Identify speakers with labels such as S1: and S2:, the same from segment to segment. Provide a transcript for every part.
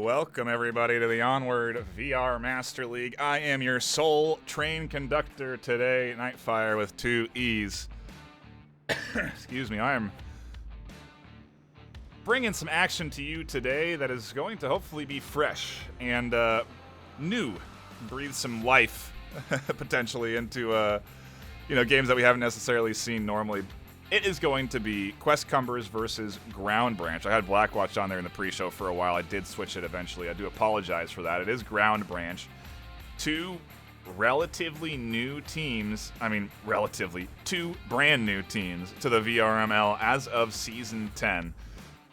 S1: Welcome, everybody, to the Onward VR Master League. I am your sole train conductor today, NightFiree with 2 E's. Excuse me, I am bringing some action to you today that is going to hopefully be fresh and new. Breathe some life, potentially, into games that we haven't necessarily seen normally. It is going to be Questcumbers versus Ground Branch. I had Blackwatch on there in the pre-show for a while. I did switch it eventually. I do apologize for that. It is Ground Branch. 2 relatively new teams. I mean, relatively. 2 brand new teams to the VRML as of Season 10.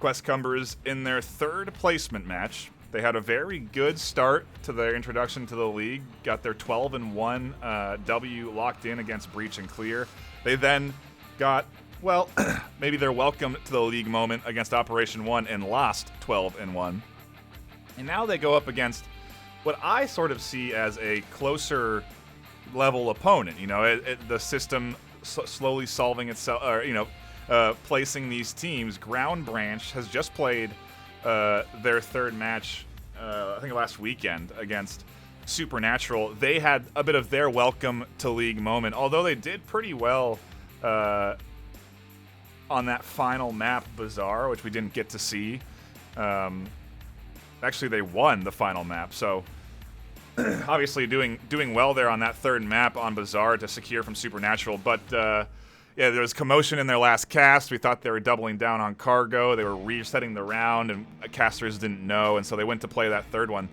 S1: Questcumbers in their 3rd placement match. They had a very good start to their introduction to the league. Got their 12-1 W locked in against Breach and Clear. They then got, well, maybe their welcome to the league moment against Operation 1 and lost 12-1. And now they go up against what I sort of see as a closer level opponent. You know, the system slowly solving itself, or, placing these teams. Ground Branch has just played their 3rd match, I think last weekend, against Supernatural. They had a bit of their welcome to league moment, although they did pretty well on that final map, Bazaar, which we didn't get to see. Actually, they won the final map, so obviously doing well there on that 3rd map on Bazaar to secure from Supernatural. But yeah, there was commotion in their last cast. We thought they were doubling down on cargo. They were resetting the round, and casters didn't know, and so they went to play that 3rd one.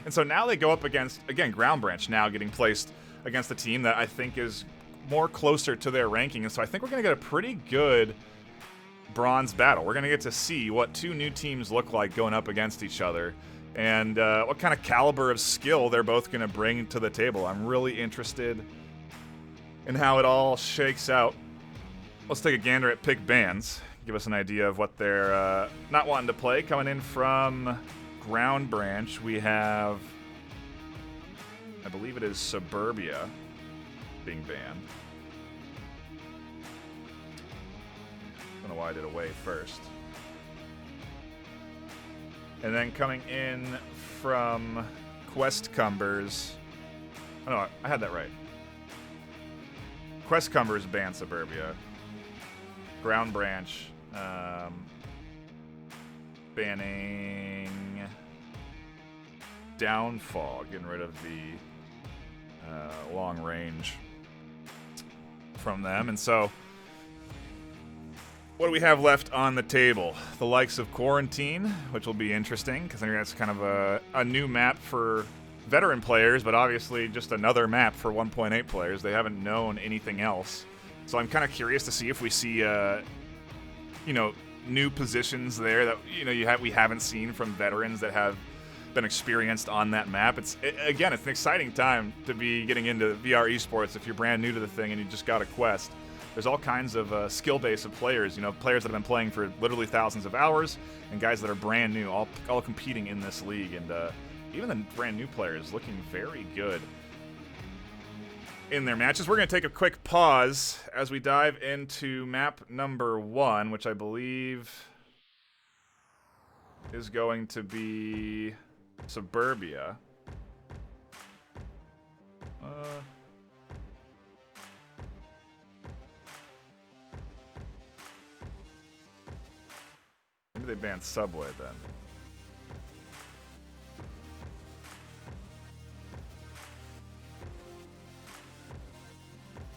S1: And so now they go up against, again, Ground Branch now getting placed against a team that I think is more closer to their ranking. And so I think we're going to get a pretty good bronze battle. We're going to get to see what 2 new teams look like going up against each other, and what kind of caliber of skill they're both going to bring to the table. I'm really interested in how it all shakes out. Let's take a gander at pick bands, give us an idea of what they're not wanting to play. Coming in from Ground Branch, we have, I believe it is Suburbia being banned. I don't know why I did away first. And then coming in from Questcumbers. Oh no, I had that right. Questcumbers banned Suburbia. Ground Branch banning Downfall, getting rid of the long range from them. And so what do we have left on the table? The likes of Quarantine, which will be interesting, because I think that's kind of a new map for veteran players, but obviously just another map for 1.8 players. They haven't known anything else. So I'm kind of curious to see if we see, new positions there that, we haven't seen from veterans that have been experienced on that map. It's an exciting time to be getting into VR esports if you're brand new to the thing and you just got a quest. There's all kinds of skill base of players, players that have been playing for literally thousands of hours, and guys that are brand new, all competing in this league. And even the brand new players looking very good in their matches. We're going to take a quick pause as we dive into map number 1, which I believe is going to be Suburbia. Maybe they banned Subway then.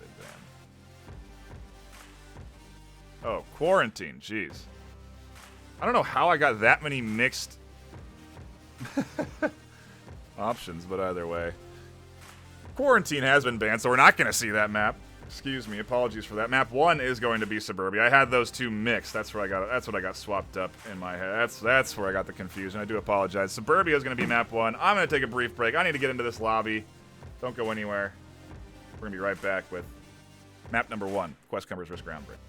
S1: They banned. Oh, Quarantine. Jeez. I don't know how I got that many mixed options, but either way. Quarantine has been banned, so we're not going to see that map. Excuse me, apologies for that. Map 1 is going to be Suburbia. I had those 2 mixed. That's where I got. That's what I got swapped up in my head. That's where I got the confusion. I do apologize. Suburbia is going to be map 1. I'm going to take a brief break. I need to get into this lobby. Don't go anywhere. We're going to be right back with map number 1, Questcumbers vs. Ground Branch.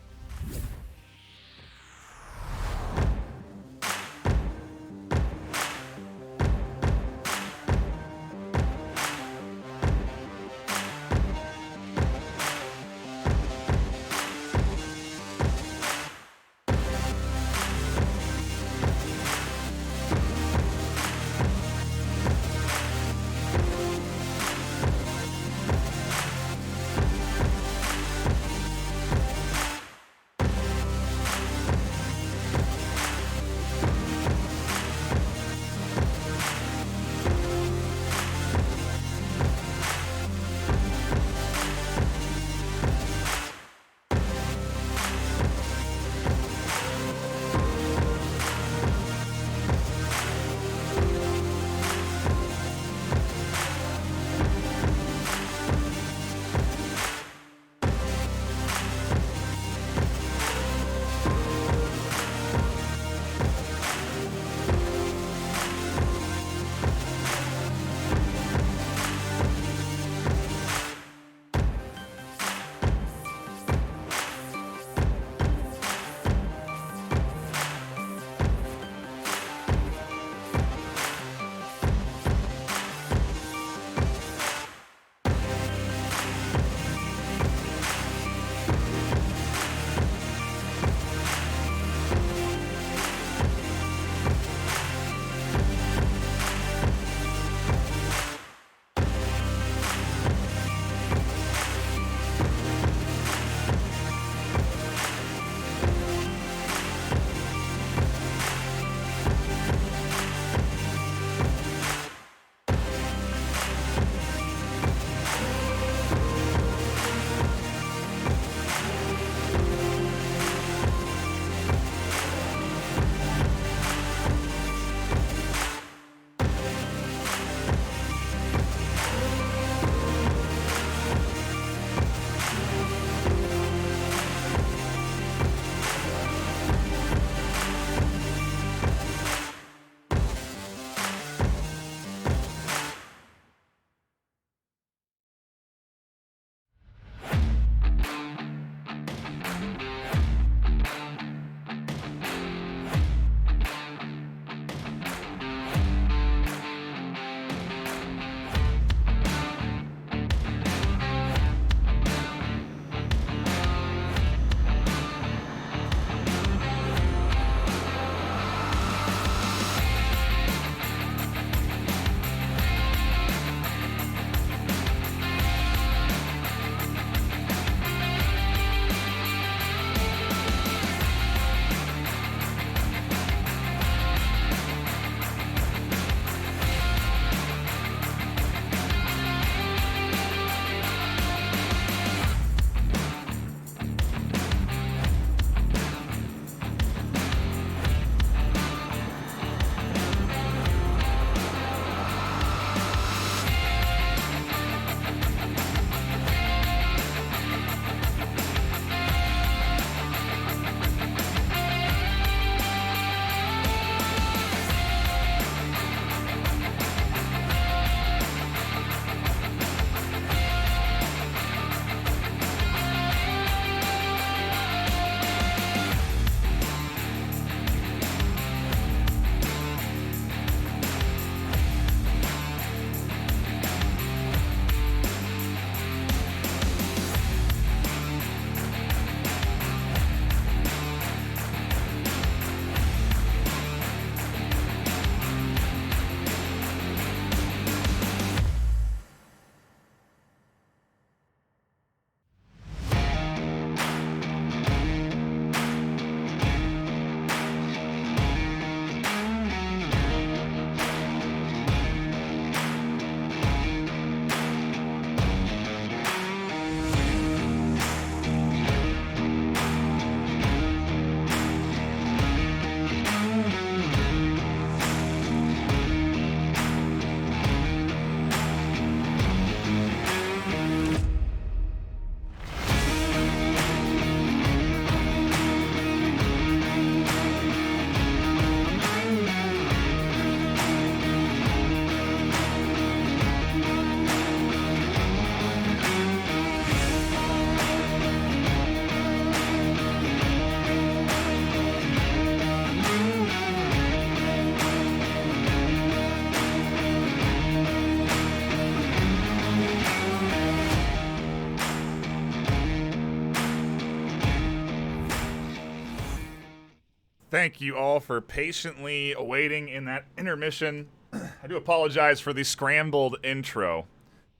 S1: thank you all for patiently waiting in that intermission. I do apologize for the scrambled intro,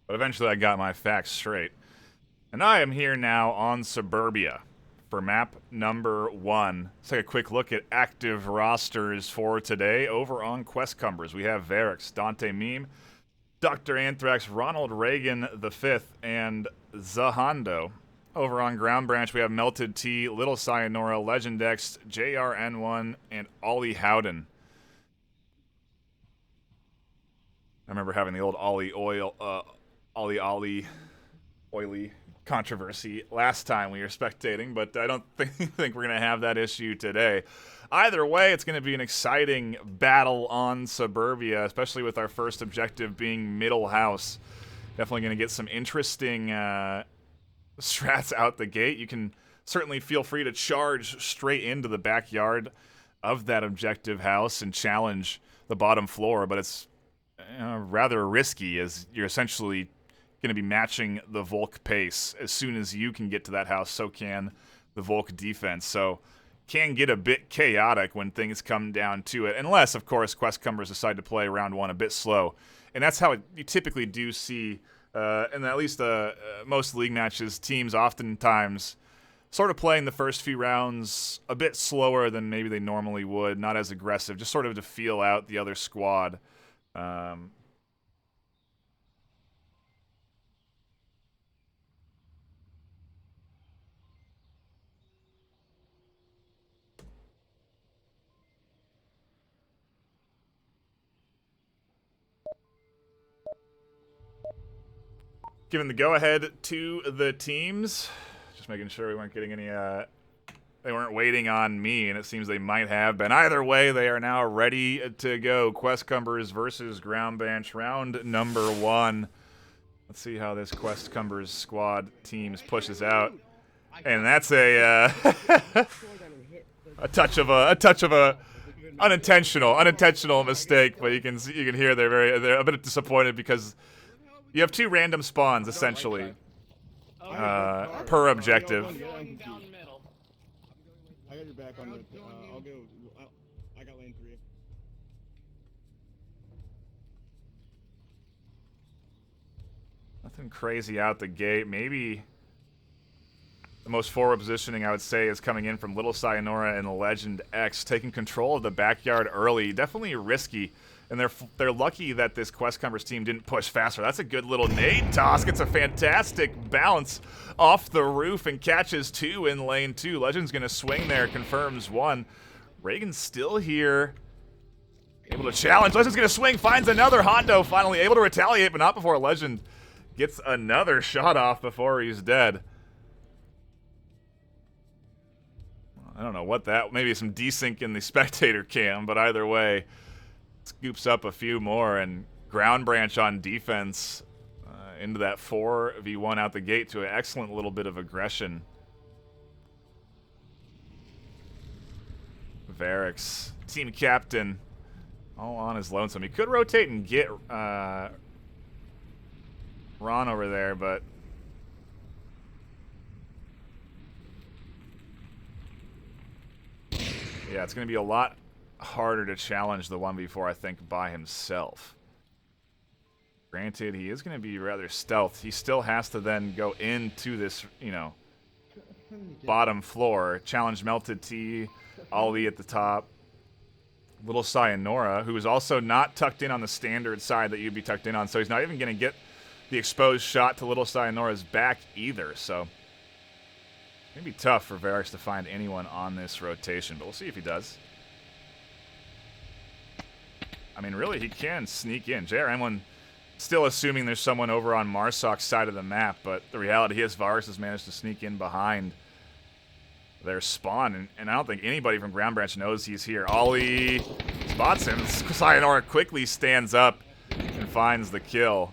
S1: but eventually I got my facts straight. And I am here now on Suburbia for map number 1. Let's take a quick look at active rosters for today over on Questcumbers. We have Varix, Dante Meme, Dr. Anthrax, Ronald Reagan V, and Zahando. Over on Ground Branch, we have Melted T, Little Sayonara, Legend X, JRN1, and Ollie Howden. I remember having the old Ollie Oily controversy last time we were spectating, but I don't think we're going to have that issue today. Either way, it's going to be an exciting battle on Suburbia, especially with our first objective being Middle House. Definitely going to get some interesting strats out the gate. You can certainly feel free to charge straight into the backyard of that objective house and challenge the bottom floor, but it's rather risky, as you're essentially going to be matching the Volk pace. As soon as you can get to that house, so can the Volk defense. So can get a bit chaotic when things come down to it, unless, of course, Questcumbers decide to play round 1 a bit slow. And that's how you typically do see, in at least most league matches, teams oftentimes sort of playing the first few rounds a bit slower than maybe they normally would, not as aggressive, just sort of to feel out the other squad. Giving the go-ahead to the teams. Just making sure we weren't getting any, they weren't waiting on me, and it seems they might have been. Either way, they are now ready to go. Questcumbers versus Ground Branch, round number 1. Let's see how this Questcumbers squad teams pushes out. And that's a touch of a unintentional mistake, but you can hear they're a bit disappointed because you have 2 random spawns, essentially, per objective.
S2: I got your back on the, I'll go, I got lane 3.
S1: Nothing crazy out the gate. Maybe the most forward positioning, I would say, is coming in from Little Sayonara and Legend X, taking control of the backyard early. Definitely risky. And they're lucky that this Questcumbers team didn't push faster. That's a good little nade toss. Gets a fantastic bounce off the roof and catches 2 in lane 2. Legend's going to swing there, confirms 1. Reagan's still here. Able to challenge. Legend's going to swing, finds another. Hondo finally able to retaliate, but not before Legend gets another shot off before he's dead. I don't know what that... Maybe some desync in the spectator cam, but either way... Scoops up a few more, and Ground Branch on defense into that 4v1 out the gate to an excellent little bit of aggression. Varix, team captain, all on his lonesome. He could rotate and get Ron over there, but yeah, it's going to be a lot harder to challenge the 1v4, I think, by himself. Granted, he is going to be rather stealth. He still has to then go into this, bottom floor. Challenge Melted T, Ollie at the top. Little Sayonara, who is also not tucked in on the standard side that you'd be tucked in on, so he's not even going to get the exposed shot to Little Sayonara's back either, so it's going to be tough for Varix to find anyone on this rotation, but we'll see if he does. I mean, really, he can sneak in. JRN1 still assuming there's someone over on Marsok's side of the map, but the reality is Varix has managed to sneak in behind their spawn, and I don't think anybody from Ground Branch knows he's here. Ollie spots him. Sayonara quickly stands up and finds the kill.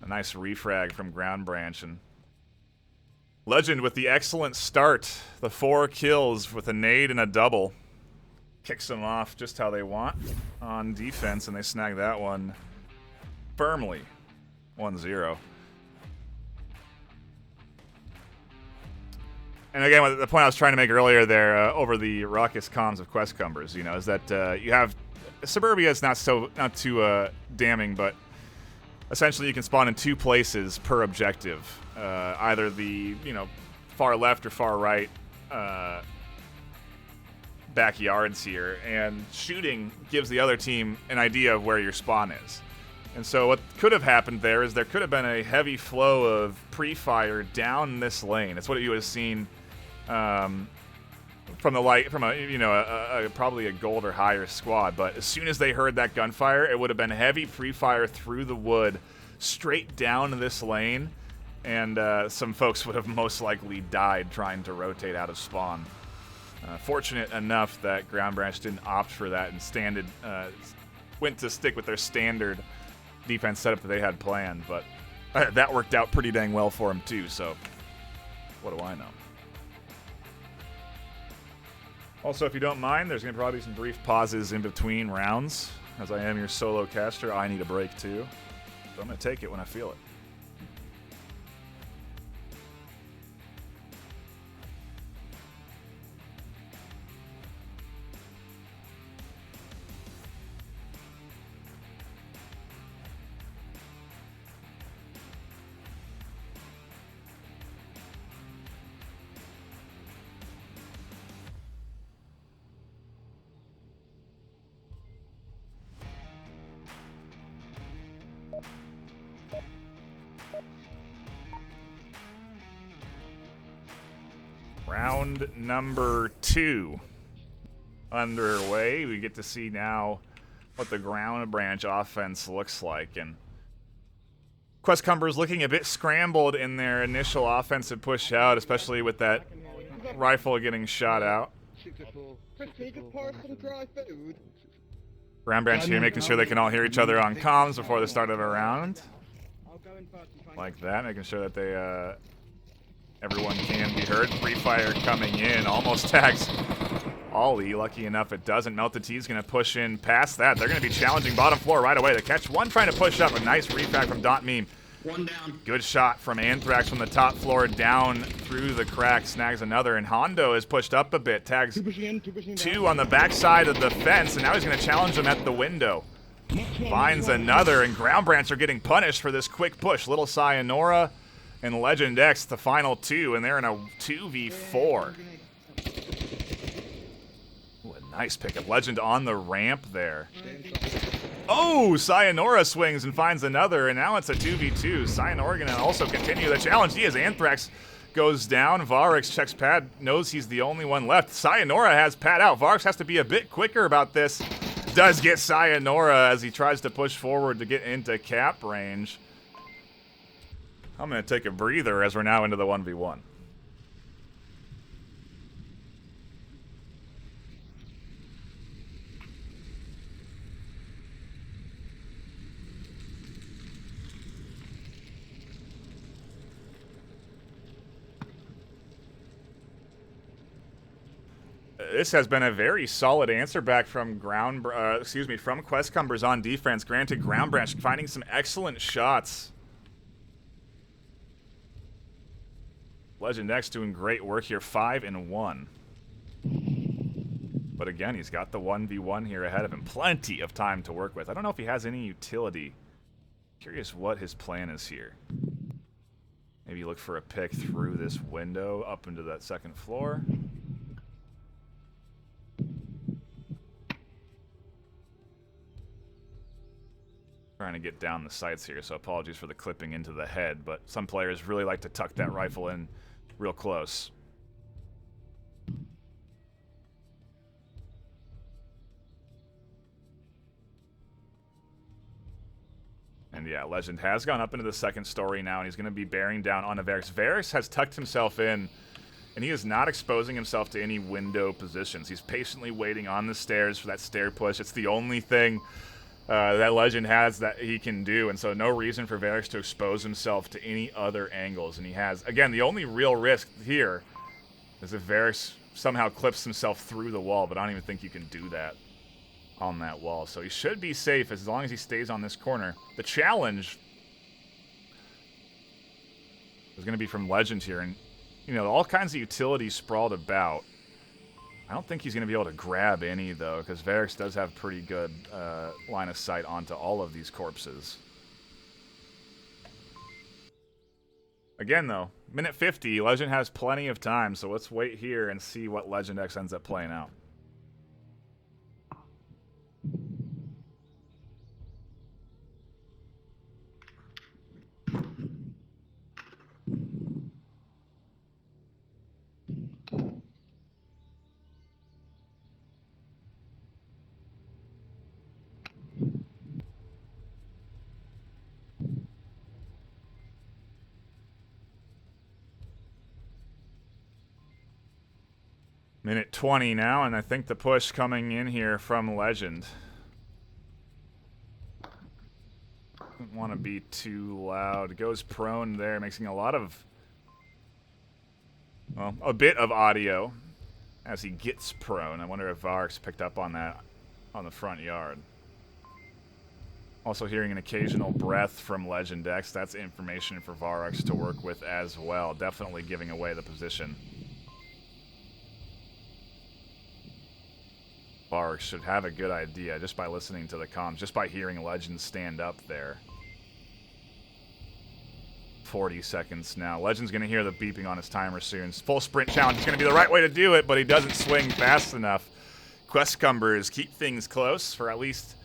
S1: A nice refrag from Ground Branch, and Legend with the excellent start. The 4 kills with a nade and a double. Kicks them off just how they want on defense, and they snag that one firmly. 1-0. And again, the point I was trying to make earlier there over the raucous comms of Questcumbers, is that you have Suburbia is not too damning, but essentially you can spawn in 2 places per objective, either the far left or far right backyards here, and shooting gives the other team an idea of where your spawn is. And so what could have happened there is there could have been a heavy flow of pre-fire down this lane. It's what you would have seen from probably a gold or higher squad. But as soon as they heard that gunfire, it would have been heavy pre-fire through the wood, straight down this lane, and some folks would have most likely died trying to rotate out of spawn. Fortunate enough that Ground Branch didn't opt for that and went to stick with their standard defense setup that they had planned, but that worked out pretty dang well for him too, so what do I know? Also, if you don't mind, there's going to probably be some brief pauses in between rounds. As I am your solo caster, I need a break too, so I'm going to take it when I feel it. Round number 2 underway. We get to see now what the Ground Branch offense looks like. And Questcumbers looking a bit scrambled in their initial offensive push out, especially with that rifle getting shot out. Ground Branch here making sure they can all hear each other on comms before the start of a round. Like that, making sure that they everyone can be heard. Free fire coming in, almost tags Ollie. Lucky enough it doesn't. Melted T's going to push in past that. They're going to be challenging bottom floor right away. The catch one trying to push up. A nice refrag from Dot Meme.
S2: One down.
S1: Good shot from Anthrax from the top floor down through the crack. Snags another, and Hondo is pushed up a bit. Tags 2 on the backside of the fence, and now he's going to challenge him at the window. Finds another, and Ground Branch are getting punished for this quick push. Little Sayonara and Legend X, the final 2, and they're in a 2v4. Ooh, a nice pickup. Legend on the ramp there. Oh, Sayonara swings and finds another, and now it's a 2v2. Sayonara going to also continue the challenge. He has Anthrax goes down. Varix checks pad, knows he's the only one left. Sayonara has pad out. Varix has to be a bit quicker about this. Does get Sayonara as he tries to push forward to get into cap range. I'm going to take a breather as we're now into the 1v1. This has been a very solid answer back from from Questcumbers on defense. Granted, Ground Branch finding some excellent shots. Legend X doing great work here, 5-1. But again, he's got the 1v1 here ahead of him. Plenty of time to work with. I don't know if he has any utility. Curious what his plan is here. Maybe look for a pick through this window up into that second floor. Trying to get down the sights here, so apologies for the clipping into the head, but some players really like to tuck that rifle in real close. And yeah, Legend has gone up into the second story now, and he's going to be bearing down on Varix. Varix has tucked himself in, and he is not exposing himself to any window positions. He's patiently waiting on the stairs for that stair push. It's the only thing that Legend has that he can do, and so no reason for Varix to expose himself to any other angles. And he has, again, the only real risk here is if Varix somehow clips himself through the wall, but I don't even think you can do that on that wall. So he should be safe as long as he stays on this corner. The challenge is going to be from Legend here, and You know, all kinds of utilities sprawled about. I don't think he's going to be able to grab any, though, because Varix does have pretty good line of sight onto all of these corpses. Again, though, minute 50, Legend has plenty of time, so let's wait here and see what Legend X ends up playing out. Minute 20 now, and I think the push coming in here from Legend. Don't want to be too loud. Goes prone there, making a lot of... well, a bit of audio as he gets prone. I wonder if Varix picked up on that on the front yard. Also hearing an occasional breath from Legend X. That's information for Varix to work with as well. Definitely giving away the position. Varix should have a good idea just by listening to the comms, just by hearing Legend stand up there. 40 seconds now. Legend's going to hear the beeping on his timer soon. Full sprint challenge is going to be the right way to do it, but he doesn't swing fast enough. Questcumbers keep things close for at least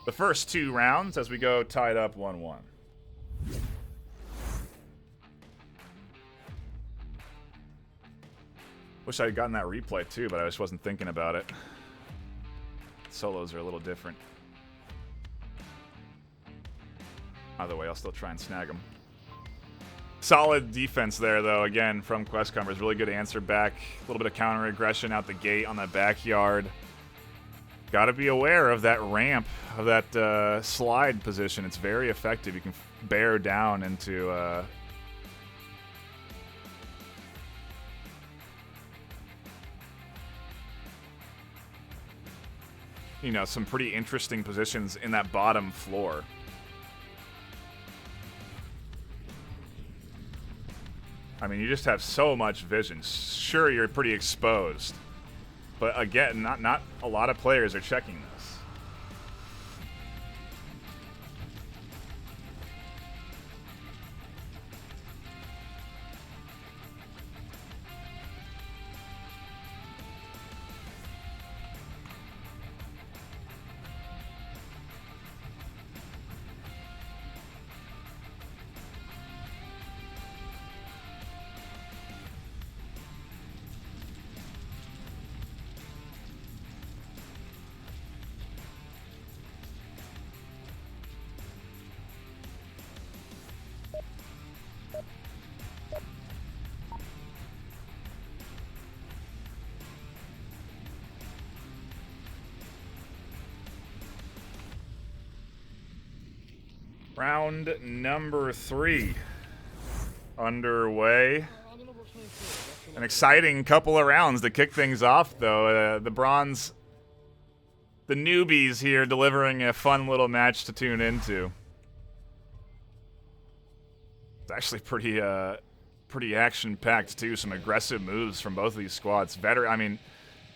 S1: the first 2 rounds as we go tied up 1-1. Wish I had gotten that replay too, but I just wasn't thinking about it. Solos are a little different. Either way, I'll still try and snag them. Solid defense there, though, again, from Questcumbers. Really good answer back. A little bit of counter-aggression out the gate on that backyard. Got to be aware of that ramp, of that slide position. It's very effective. You can bear down into... you know, some pretty interesting positions in that bottom floor. I mean, you just have so much vision. Sure, you're pretty exposed. But again, not a lot of players are checking this. Round number 3 underway. An exciting couple of rounds to kick things off, though. The Bronze, the newbies here delivering a fun little match to tune into. It's actually pretty action-packed, too. Some aggressive moves from both of these squads. I mean,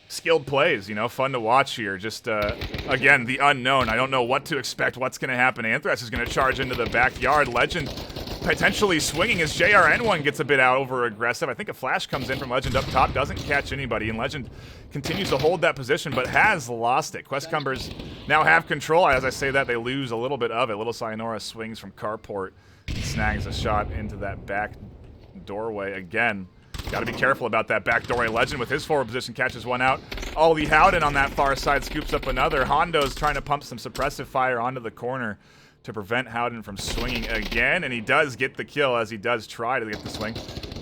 S1: skilled plays, you know, fun to watch here. Just, again, the unknown. I don't know what to expect, what's going to happen. Anthrax is going to charge into the backyard. Legend potentially swinging as JRN1 gets a bit over-aggressive. I think a flash comes in from Legend up top, doesn't catch anybody, and Legend continues to hold that position, but has lost it. Questcumbers now have control. As I say that, they lose a little bit of it. Little Sayonara swings from carport, snags a shot into that back doorway again. Got to be careful about that back doorway. Legend with his forward position catches one out. Ollie Howden on that far side scoops up another. Hondo's trying to pump some suppressive fire onto the corner to prevent Howden from swinging again, and he does get the kill as he does try to get the swing.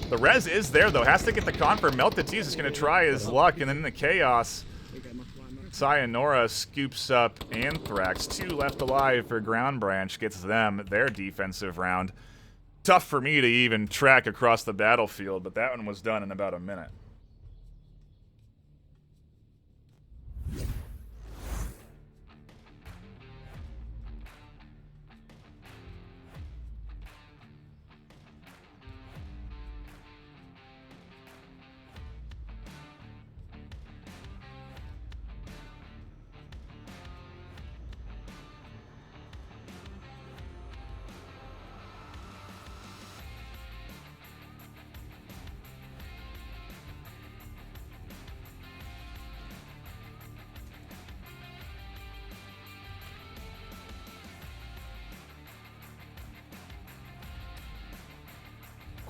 S1: The res is there, though. Has to get the confirm. Melted Tease is going to try his luck, and then in the chaos, Sayonara scoops up Anthrax. 2 left alive for Ground Branch. Gets them their defensive round. Tough for me to even track across the battlefield, but that one was done in about a minute.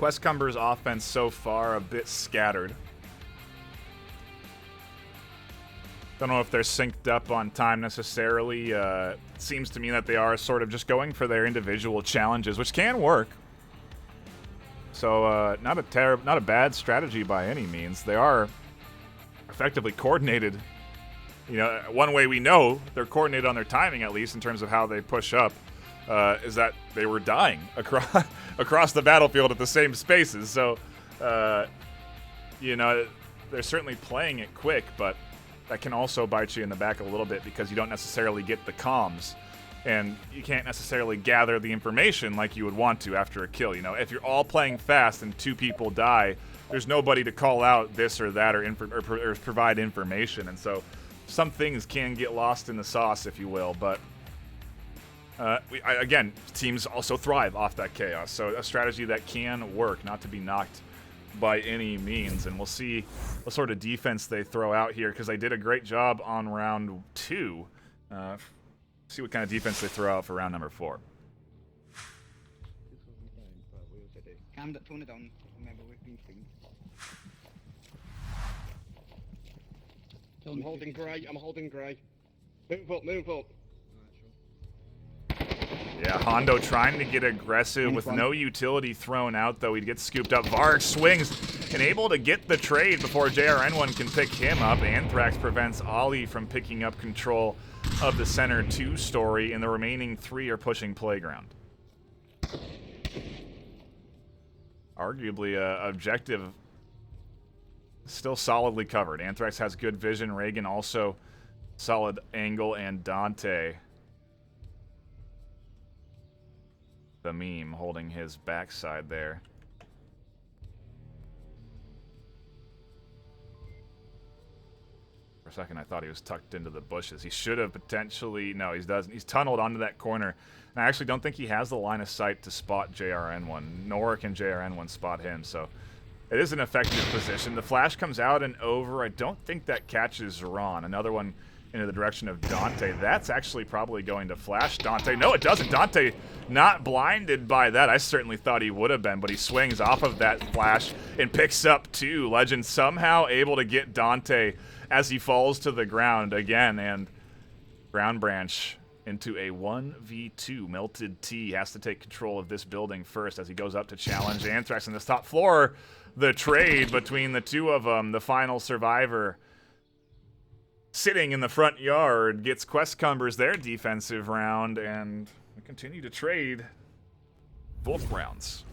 S1: Questcumbers' offense so far a bit scattered. Don't know if they're synced up on time necessarily. It seems to me that they are sort of just going for their individual challenges, which can work. So not a bad strategy by any means. They are effectively coordinated. You know, one way we know they're coordinated on their timing, at least in terms of how they push up, is that they were dying across the battlefield at the same spaces. So, you know, they're certainly playing it quick, but that can also bite you in the back a little bit because you don't necessarily get the comms, and you can't necessarily gather the information like you would want to after a kill. You know, if you're all playing fast and 2 people die, there's nobody to call out this or that or provide information, and so some things can get lost in the sauce, if you will. But again, teams also thrive off that chaos, so a strategy that can work, not to be knocked by any means. And we'll see what sort of defense they throw out here, because they did a great job on round 2. See what kind of defense they throw out for round number 4.
S2: I'm holding grey. I'm holding grey. Move up, move up.
S1: Yeah, Hondo trying to get aggressive with no utility thrown out, though. He'd get scooped up. Varg swings and able to get the trade before JRN1 can pick him up. Anthrax prevents Ollie from picking up control of the center 2 story, and the remaining 3 are pushing Playground. Arguably, objective still solidly covered. Anthrax has good vision. Reagan also solid angle, and Dante, the meme, holding his backside there. For a second, I thought he was tucked into the bushes. He should have potentially... No, he doesn't. He's tunneled onto that corner. And I actually don't think he has the line of sight to spot JRN1, nor can JRN1 spot him. So it is an effective position. The flash comes out and over. I don't think that catches Ron. Another one into the direction of Dante. That's actually probably going to flash Dante. No, it doesn't. Dante not blinded by that. I certainly thought he would have been, but he swings off of that flash and picks up 2. Legend somehow able to get Dante as he falls to the ground again, and Ground Branch into a 1v2. Melted T has to take control of this building first as he goes up to challenge Anthrax on this top floor. The trade between the 2 of them, the final survivor sitting in the front yard, gets Questcumbers their defensive round, and we continue to trade both rounds.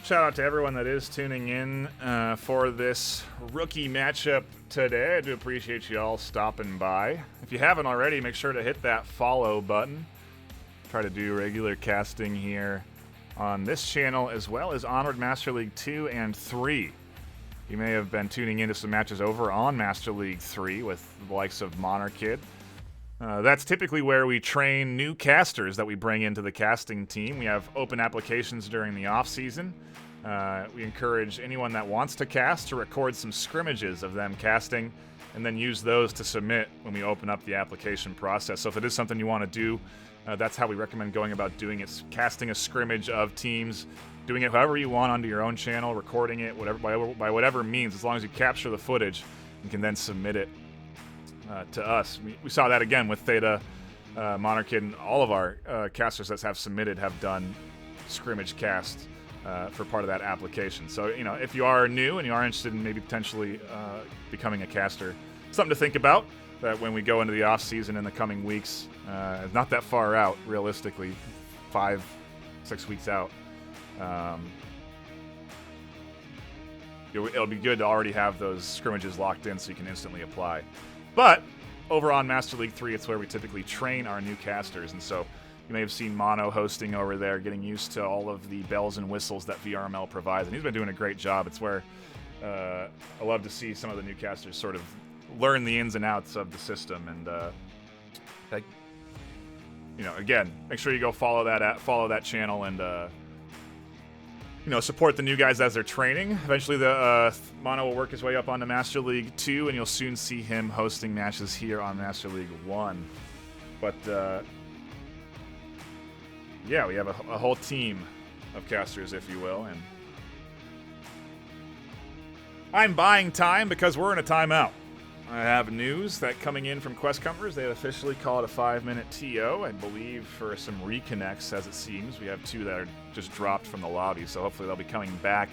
S1: Shout out to everyone that is tuning in for this rookie matchup today. I do appreciate you all stopping by. If you haven't already, make sure to hit that follow button. Try to do regular casting here on this channel, as well as Onward Master League 2 and 3. You may have been tuning into some matches over on Master League 3 with the likes of Monarchid. That's typically where we train new casters that we bring into the casting team. We have open applications during the off-season. We encourage anyone that wants to cast to record some scrimmages of them casting and then use those to submit when we open up the application process. So if it is something you want to do, That's how we recommend going about doing it. Casting a scrimmage of teams, doing it however you want onto your own channel, recording it, whatever by whatever means, as long as you capture the footage, you can then submit it to us. We saw that again with Theta, Monarchid, and all of our casters that have submitted have done scrimmage cast for part of that application. So, you know, if you are new and you are interested in maybe potentially becoming a caster, something to think about, that when we go into the off season in the coming weeks, not that far out, realistically, 5-6 weeks out, it'll be good to already have those scrimmages locked in so you can instantly apply. But over on Master League 3, it's where we typically train our new casters, and so you may have seen Mono hosting over there, getting used to all of the bells and whistles that VRML provides, and he's been doing a great job. It's where I love to see some of the new casters sort of learn the ins and outs of the system, and you know, again, make sure you go follow that channel and you know, support the new guys as they're training. Eventually, the Mono will work his way up onto Master League 2, and you'll soon see him hosting matches here on Master League 1. But yeah, we have a whole team of casters, if you will, and I'm buying time because we're in a timeout. I have news that coming in from Questcumbers, they officially called a 5-minute TO, I believe, for some reconnects, as it seems. We have 2 that are just dropped from the lobby, so hopefully they'll be coming back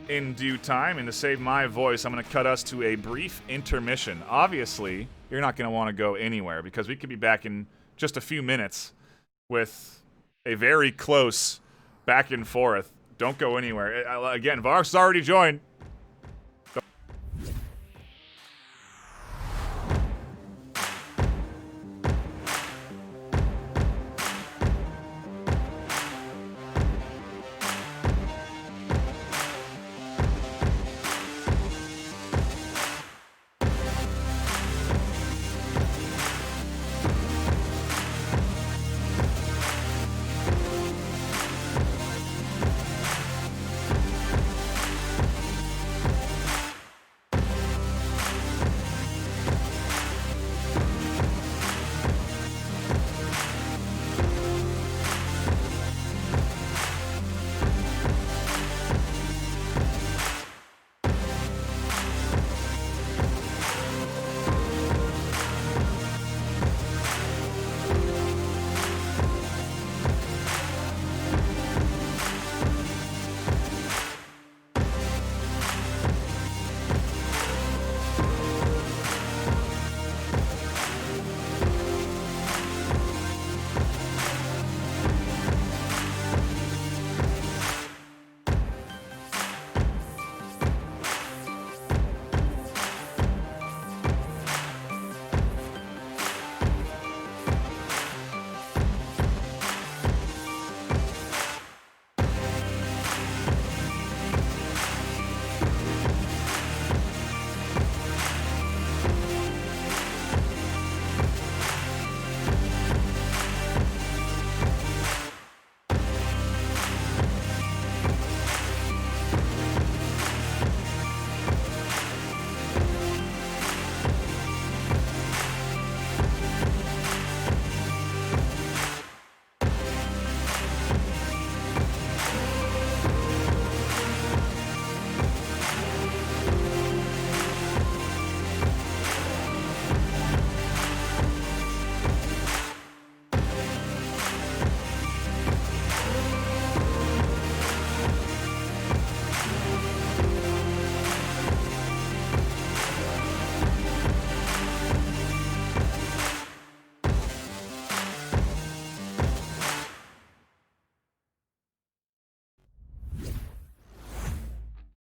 S1: in due time. And to save my voice, I'm going to cut us to a brief intermission. Obviously, you're not going to want to go anywhere, because we could be back in just a few minutes with a very close back and forth. Don't go anywhere. Again, Vark's already joined.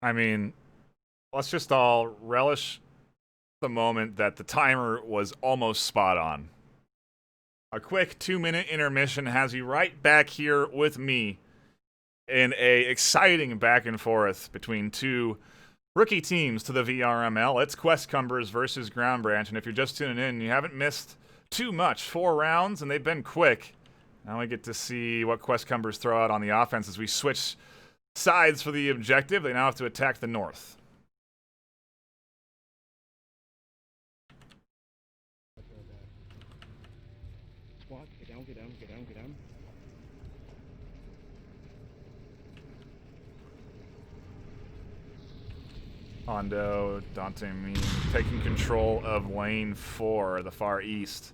S1: I mean, let's just all relish the moment that the timer was almost spot on. A quick 2-minute intermission has you right back here with me in a exciting back and forth between 2 rookie teams to the VRML. It's Questcumbers versus Ground Branch, and if you're just tuning in, you haven't missed too much. 4 rounds, and they've been quick. Now we get to see what Questcumbers throw out on the offense as we switch sides for the objective. They now have to attack the north.
S2: What? Get down, get down, get down, get down.
S1: Hondo, Dante Mean taking control of lane 4, the far east.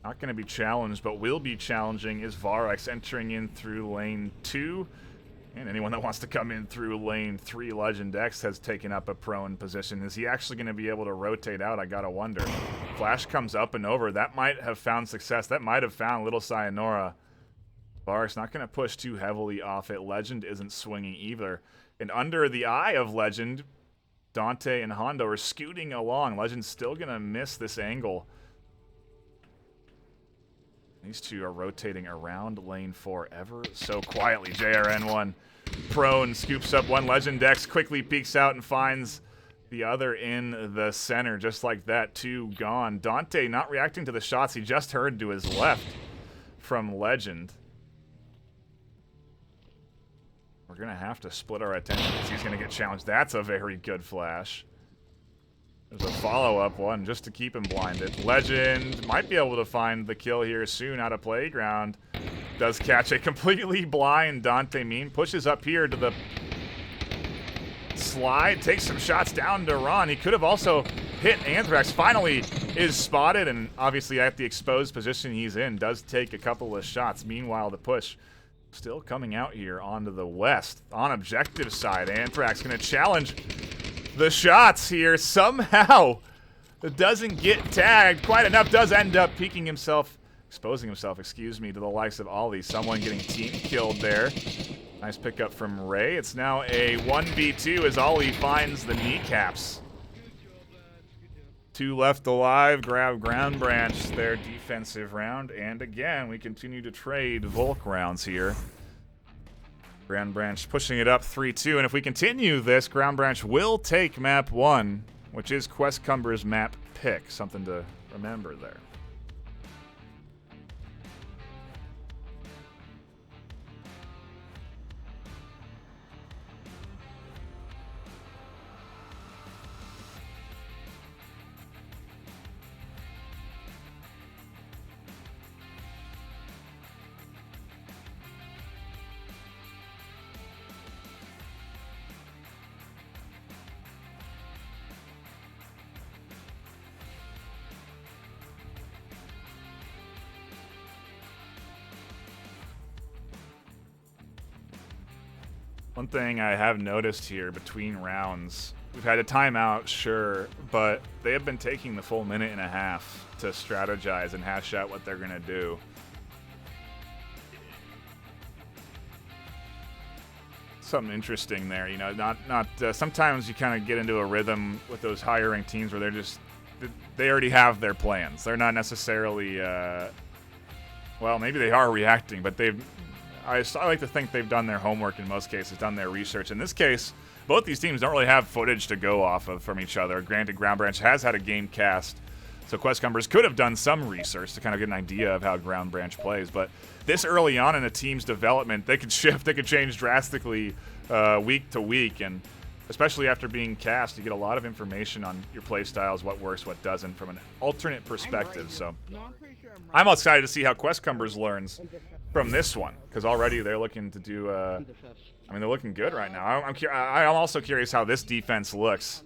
S1: Not going to be challenged, but will be challenging is Varex entering in through lane 2. And anyone that wants to come in through lane 3, Legend X has taken up a prone position. Is he actually going to be able to rotate out? I gotta wonder. Flash comes up and over. That might have found success. That might have found Little Sayonara. Varex not going to push too heavily off it. Legend isn't swinging either. And under the eye of Legend, Dante and Hondo are scooting along. Legend's still going to miss this angle. These two are rotating around lane 4 ever so quietly. JRN1 prone, scoops up one. Legend X quickly peeks out and finds the other in the center. Just like that, 2 gone. Dante not reacting to the shots he just heard to his left from Legend. We're going to have to split our attention because he's going to get challenged. That's a very good flash. There's a follow-up one just to keep him blinded. Legend might be able to find the kill here soon out of playground. Does catch a completely blind Dante Mean. Pushes up here to the slide. Takes some shots down to Ron. He could have also hit Anthrax. Finally is spotted, and obviously at the exposed position he's in, does take a couple of shots. Meanwhile, the push still coming out here onto the west. On objective side, Anthrax going to challenge the shots here. Somehow it doesn't get tagged quite enough. Does end up peeking himself, exposing himself, excuse me, to the likes of Ollie. Someone getting team killed there. Nice pickup from Ray. It's now a 1v2 as Ollie finds the kneecaps. 2 left alive. Grab Ground Branch their defensive round. And again, we continue to trade Volk rounds here. Ground Branch pushing it up 3-2. And if we continue this, Ground Branch will take map 1, which is Questcumbers map pick. Something to remember there. One thing I have noticed here between rounds, we've had a timeout, sure, but they have been taking the full minute and a half to strategize and hash out what they're going to do. Something interesting there, you know, sometimes you kind of get into a rhythm with those higher ranked teams where they already have their plans. They're not necessarily, well, maybe they are reacting, but I like to think they've done their homework in most cases, done their research. In this case, both these teams don't really have footage to go off of from each other. Granted, Ground Branch has had a game cast, so Questcumbers could have done some research to kind of get an idea of how Ground Branch plays. But this early on in a team's development, they could shift, they could change drastically week to week, and especially after being cast, you get a lot of information on your play styles, what works, what doesn't, from an alternate perspective. So I'm excited to see how Questcumbers learns from this one, because already they're looking to do, I mean, they're looking good right now. I'm also curious how this defense looks.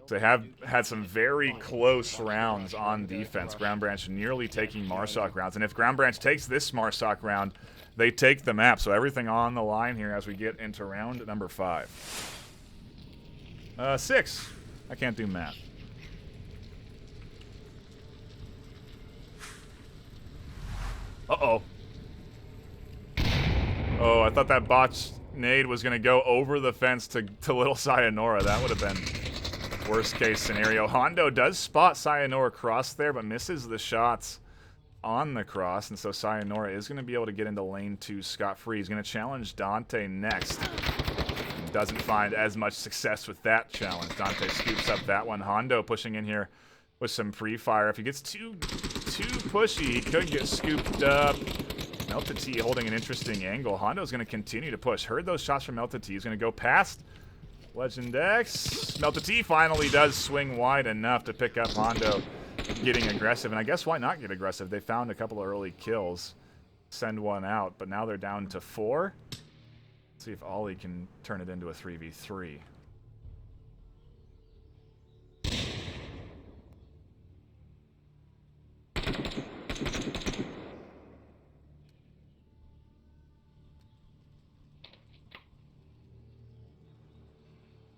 S1: They have had some very close rounds on defense. Ground Branch nearly taking Marsoc rounds, and if Ground Branch takes this Marsoc round, they take the map. So everything on the line here as we get into round number 5. 6. I can't do math. Uh-oh. Oh, I thought that botched nade was going to go over the fence to Little Sayonara. That would have been worst case scenario. Hondo does spot Sayonara cross there, but misses the shots on the cross. And so Sayonara is going to be able to get into lane 2 scot-free. He's going to challenge Dante next. Doesn't find as much success with that challenge. Dante scoops up that one. Hondo pushing in here with some pre-fire. If he gets too pushy, he could get scooped up. Melted T holding an interesting angle. Hondo's going to continue to push. Heard those shots from Melted T. He's going to go past Legend X. Melted T finally does swing wide enough to pick up Hondo getting aggressive. And I guess why not get aggressive? They found a couple of early kills. Send one out, but now they're down to 4. Let's see if Ollie can turn it into a 3v3.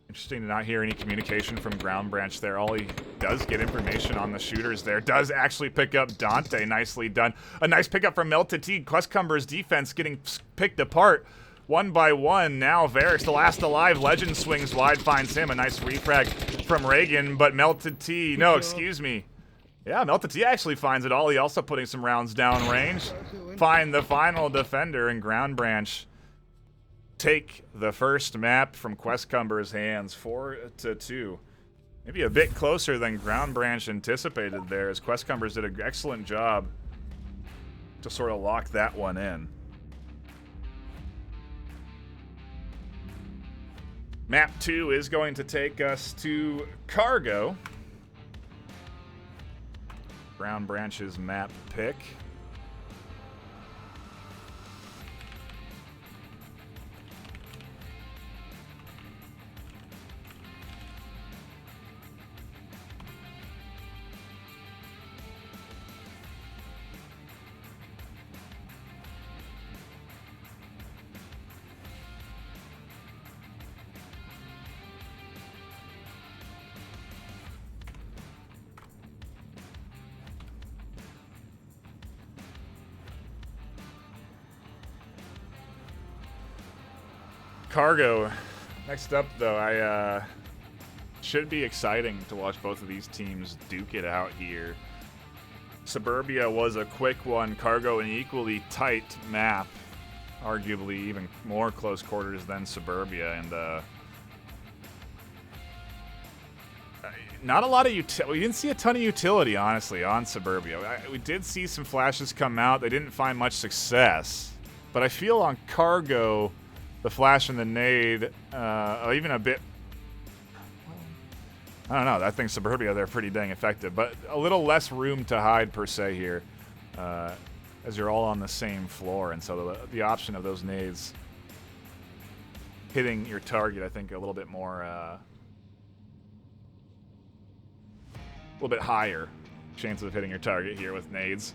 S1: Interesting to not hear any communication from Ground Branch there. Ollie does get information on the shooters there. Does actually pick up Dante. Nicely done. A nice pickup from Melted. Questcumbers defense getting picked apart one by one. Now Varix, the last alive. Legend swings wide, finds him. A nice refrag from Reagan, but Melted T. No, excuse me. Yeah, Melted T actually finds it. Ollie also putting some rounds down range. Find the final defender, and Ground Branch take the first map from Questcumbers' hands, 4-2. Maybe a bit closer than Ground Branch anticipated there, as Questcumbers did an excellent job to sort of lock that one in. Map 2 is going to take us to Cargo. Ground Branch's map pick. Cargo. Next up, though, I should be exciting to watch both of these teams duke it out here. Suburbia was a quick one. Cargo, an equally tight map, arguably even more close quarters than Suburbia, and not a lot of utility. We didn't see a ton of utility, honestly, on Suburbia. We did see some flashes come out. They didn't find much success, but I feel on Cargo, the flash and the nade, even a bit, I don't know, I think Suburbia, they're pretty dang effective, but a little less room to hide per se here, as you're all on the same floor, and so the option of those nades hitting your target, I think a little bit more, a little bit higher chances of hitting your target here with nades.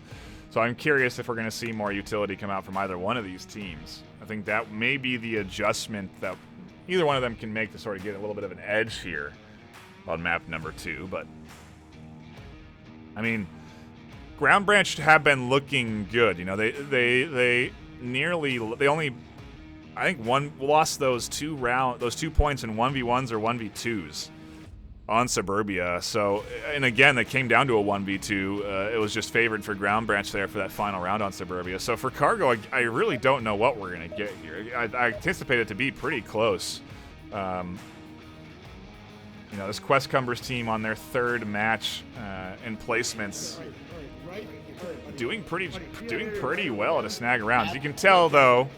S1: So I'm curious if we're going to see more utility come out from either one of these teams. I think that may be the adjustment that either one of them can make to sort of get a little bit of an edge here on map number 2. But, I mean, Ground Branch have been looking good. You know, they only, I think, lost those 2 points in 1v1s or 1v2s on Suburbia. So, and again, they came down to a 1v2. It was just favored for Ground Branch there for that final round on Suburbia. So for Cargo, I really don't know what we're going to get here. I anticipate it to be pretty close. You know, this Questcumbers team on their 3rd match in placements doing pretty well to snag rounds. You can tell, though,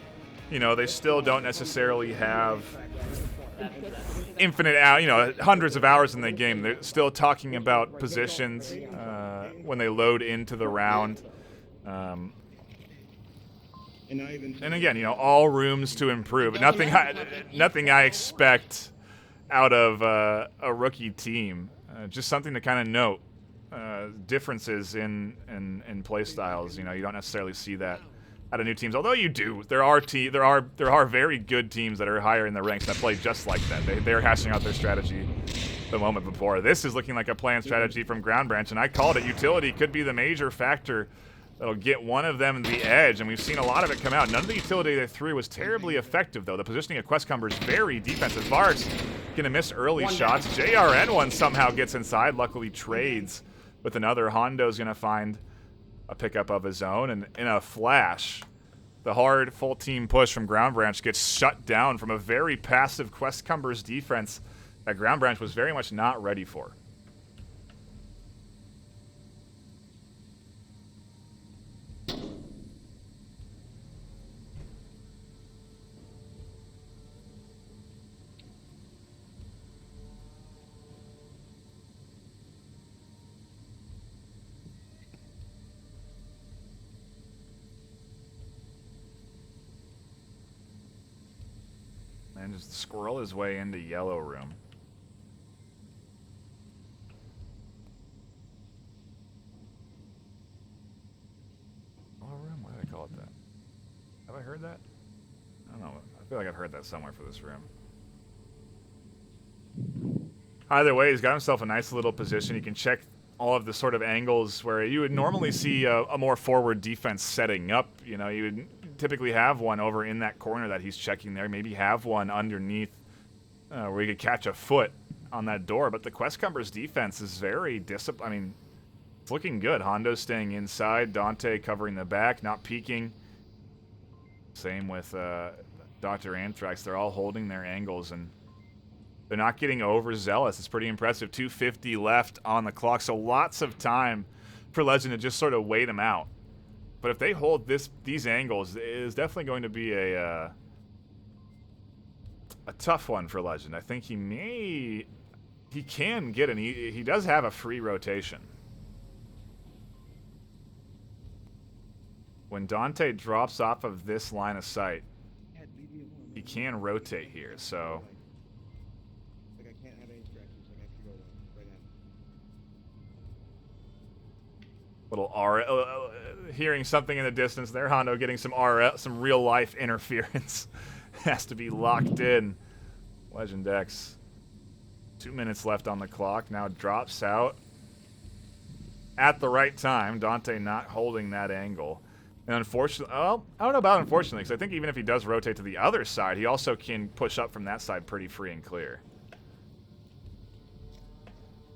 S1: you know, they still don't necessarily have infinite, hundreds of hours in the game. They're still talking about positions when they load into the round. And again, you know, all rooms to improve. Nothing I expect out of a rookie team. Just something to kind of note. Differences in play styles. You know, you don't necessarily see that out of new teams, although you do. There are very good teams that are higher in the ranks that play just like that. They're hashing out their strategy the moment before. This is looking like a planned strategy from Ground Branch, and I called it. Utility could be the major factor that'll get one of them the edge, and we've seen a lot of it come out. None of the utility they threw was terribly effective, though. The positioning of Questcumbers very defensive. Var's gonna miss early shots. JRN one somehow gets inside, luckily trades with another. Hondo's gonna find a pickup of his own, and in a flash, the hard full team push from Ground Branch gets shut down from a very passive Questcumbers defense that Ground Branch was very much not ready for. and just squirrel his way into yellow room. Yellow room? Why did I call it that? Have I heard that? I don't know. I feel like I've heard that somewhere for this room. Either way, he's got himself a nice little position. He can check all of the sort of angles where you would normally see a more forward defense setting up. You know, you would typically have one over in that corner that he's checking there. Maybe have one underneath where he could catch a foot on that door. But the Questcumbers defense is very disciplined. I mean, it's looking good. Hondo's staying inside. Dante covering the back, not peeking. Same with Dr. Anthrax. They're all holding their angles, and they're not getting overzealous. It's pretty impressive. 2:50 left on the clock, so lots of time for Legend to just sort of wait them out. But if they hold these angles, it is definitely going to be a tough one for Legend. I think he can get an... He does have a free rotation. When Dante drops off of this line of sight, he can rotate here, so... Little hearing something in the distance there. Hondo getting some real life interference. Has to be locked in. Legend X. 2 minutes left on the clock. Now drops out at the right time. Dante not holding that angle. And unfortunately, well, I don't know about unfortunately, because I think even if he does rotate to the other side, he also can push up from that side pretty free and clear.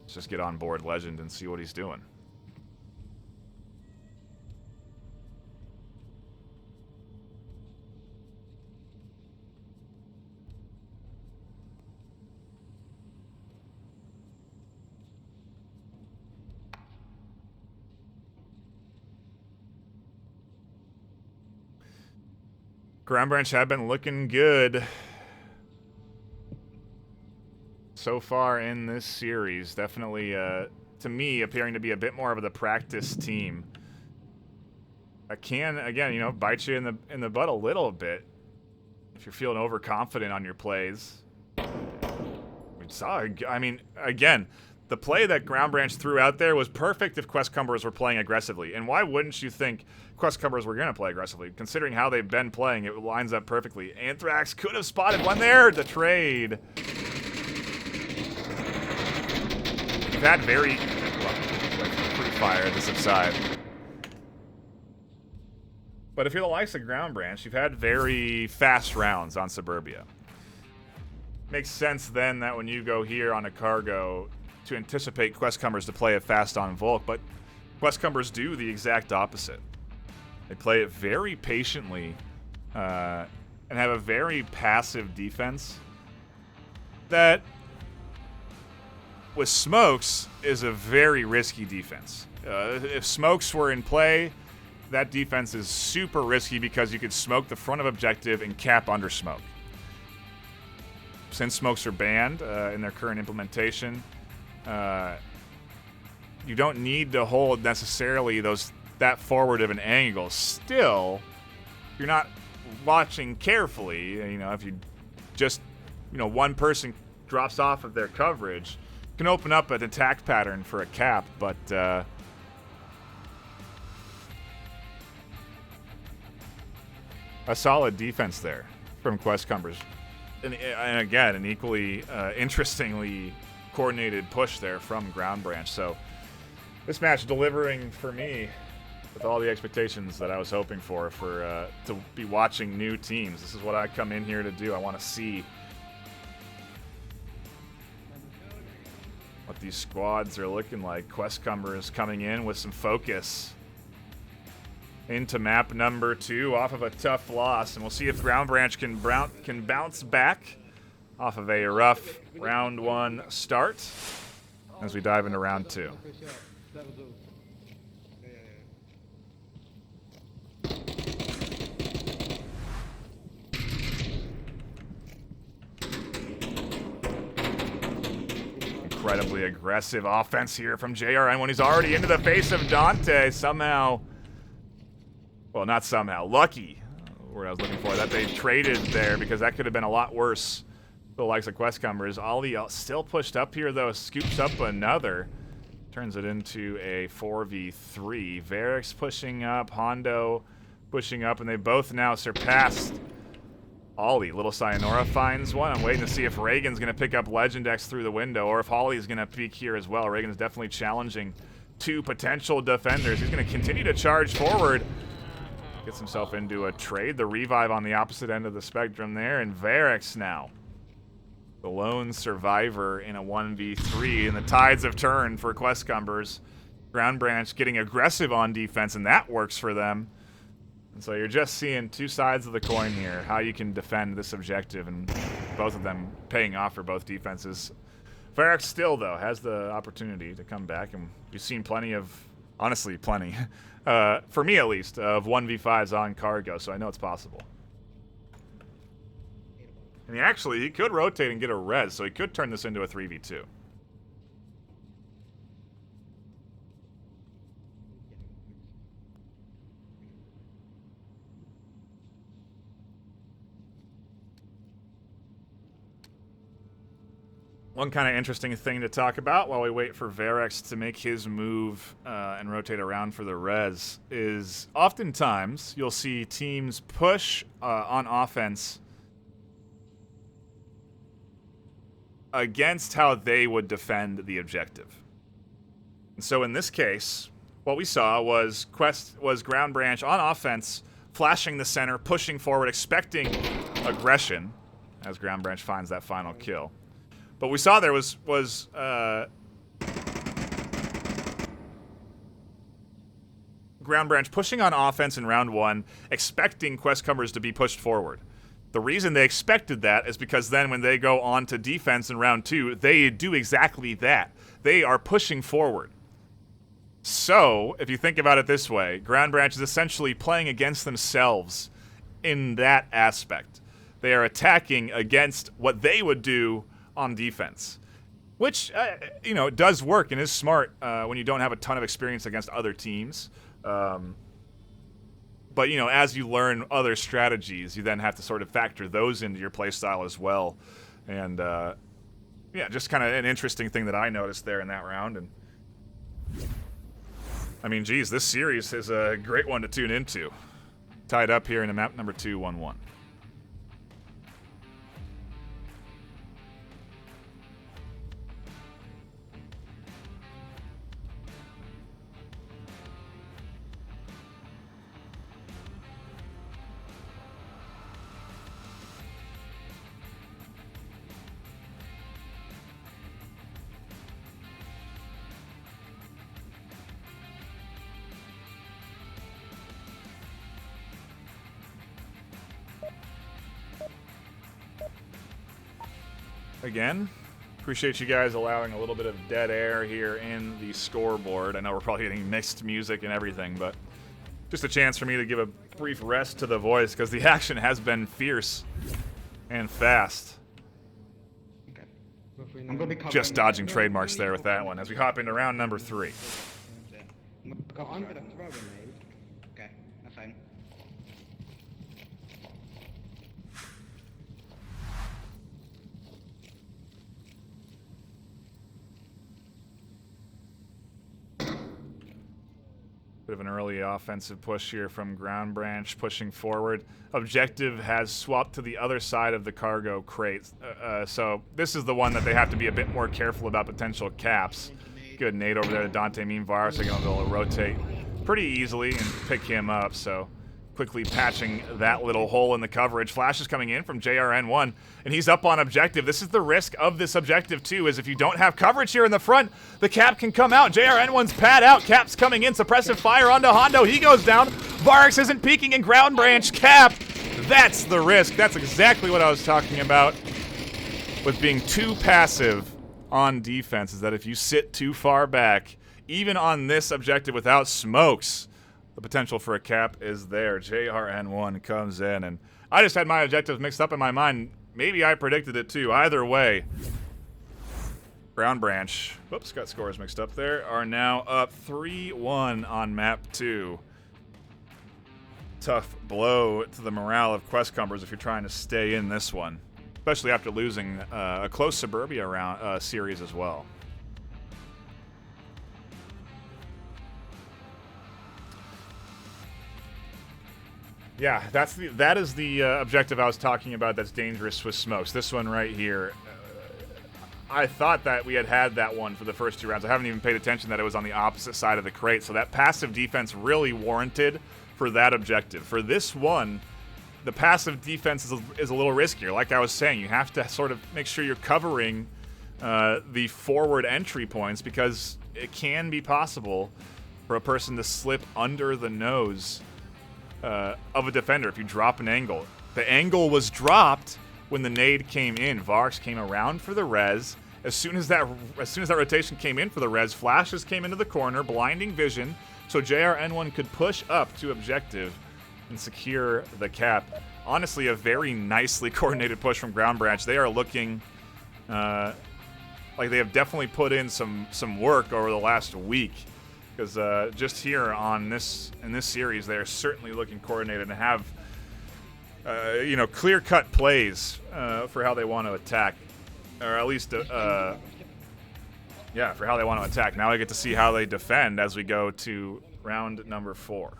S1: Let's just get on board Legend and see what he's doing. Ground Branch have been looking good so far in this series. Definitely, to me, appearing to be a bit more of the practice team. I can, again, you know, bite you in the butt a little bit if you're feeling overconfident on your plays. We saw, I mean, again, the play that Ground Branch threw out there was perfect if Questcumbers were playing aggressively. And why wouldn't you think Questcumbers were going to play aggressively? Considering how they've been playing, it lines up perfectly. Anthrax could have spotted one there. The trade. We've had very... Free fire to subside. But if you're the likes of Ground Branch, you've had very fast rounds on Suburbia. Makes sense then that when you go here on a cargo... to anticipate Questcumbers to play it fast on Volk, but Questcumbers do the exact opposite. They play it very patiently and have a very passive defense that, with smokes, is a very risky defense. If smokes were in play, that defense is super risky because you could smoke the front of objective and cap under smoke. Since smokes are banned in their current implementation, you don't need to hold necessarily that forward of an angle. Still, if you're not watching carefully, you know, if you just, you know, one person drops off of their coverage, can open up an attack pattern for a cap, but a solid defense there from Questcumbers. And again, an equally interestingly coordinated push there from Ground Branch. So this match delivering for me with all the expectations that I was hoping for to be watching new teams. This is what I come in here to do. I want to see what these squads are looking like. Questcumbers coming in with some focus into map number 2 off of a tough loss, and we'll see if Ground Branch can bounce back off of a rough round 1 start as we dive into round 2. Incredibly aggressive offense here from JRN when he's already into the face of Dante. Somehow, well, not somehow, lucky word I was looking for, that they traded there, because that could have been a lot worse. The likes of Questcumbers. Ollie still pushed up here, though. Scoops up another. Turns it into a 4v3. Varix pushing up. Hondo pushing up. And they both now surpassed Ollie. Little Sayonara finds one. I'm waiting to see if Reagan's going to pick up Legend X through the window, or if Ollie's going to peek here as well. Reagan's definitely challenging two potential defenders. He's going to continue to charge forward. Gets himself into a trade. The revive on the opposite end of the spectrum there. And Varix now, the lone survivor in a 1v3, and the tides have turned for Questcumbers. Ground Branch getting aggressive on defense, and that works for them. And so you're just seeing two sides of the coin here, how you can defend this objective, and both of them paying off for both defenses. Varix still, though, has the opportunity to come back, and we've seen plenty of, honestly, plenty, for me at least, of 1v5s on cargo, so I know it's possible. And he could rotate and get a res, so he could turn this into a 3v2. One kind of interesting thing to talk about while we wait for Varix to make his move and rotate around for the res is oftentimes you'll see teams push on offense against how they would defend the objective. And so in this case, what we saw was Ground Branch on offense, flashing the center, pushing forward, expecting aggression as Ground Branch finds that final kill. But we saw there was Ground Branch pushing on offense in round one, expecting Questcumbers to be pushed forward. The reason they expected that is because then when they go on to defense in round two, they do exactly that. They are pushing forward. So, if you think about it this way, Ground Branch is essentially playing against themselves in that aspect. They are attacking against what they would do on defense, which, does work and is smart when you don't have a ton of experience against other teams. But, as you learn other strategies, you then have to sort of factor those into your playstyle as well. And, just kind of an interesting thing that I noticed there in that round. And I mean, geez, this series is a great one to tune into. Tied up here in map number 2, 1-1. Again, appreciate you guys allowing a little bit of dead air here in the scoreboard. I know we're probably getting mixed music and everything, but just a chance for me to give a brief rest to the voice because the action has been fierce and fast.
S2: Okay. I'm gonna be
S1: Just dodging trademarks there with that one as we hop into round number 3.
S2: I'm gonna throw a grenade. Okay, that's fine.
S1: Bit of an early offensive push here from Ground Branch, pushing forward. Objective has swapped to the other side of the cargo crate. So this is the one that they have to be a bit more careful about potential caps. Good nade over there to Dante. Meanwhile, they're going to be able to rotate pretty easily and pick him up. So quickly patching that little hole in the coverage. Flash is coming in from JRN1, and he's up on objective. This is the risk of this objective, too, is if you don't have coverage here in the front, the cap can come out. JRN1's pad out. Cap's coming in. Suppressive fire onto Hondo. He goes down. Varix isn't peeking, and Ground Branch cap. That's the risk. That's exactly what I was talking about with being too passive on defense, is that if you sit too far back, even on this objective without smokes, the potential for a cap is there. JRN1 comes in, and I just had my objectives mixed up in my mind. Maybe I predicted it too. Either way, Ground Branch, whoops, got scores mixed up there, are now up 3-1 on map 2. tough blow to the morale of Questcumbers if you're trying to stay in this one, especially after losing a close Suburbia round series as well. Yeah, that is the objective I was talking about. That's dangerous with smokes. This one right here. I thought that we had that one for the first 2 rounds. I haven't even paid attention that it was on the opposite side of the crate. So that passive defense really warranted for that objective. For this one, the passive defense is a little riskier. Like I was saying, you have to sort of make sure you're covering the forward entry points, because it can be possible for a person to slip under the nose of a defender if you drop an angle. The angle was dropped when the nade came in. Varx came around for the res. As soon as that rotation came in for the res, flashes came into the corner, blinding vision, so JRN1 could push up to objective and secure the cap. Honestly, a very nicely coordinated push from Ground Branch. They are looking like they have definitely put in some work over the last week, because just here in this series, they are certainly looking coordinated and have clear-cut plays for how they want to attack, or at least for how they want to attack. Now we get to see how they defend as we go to round number 4.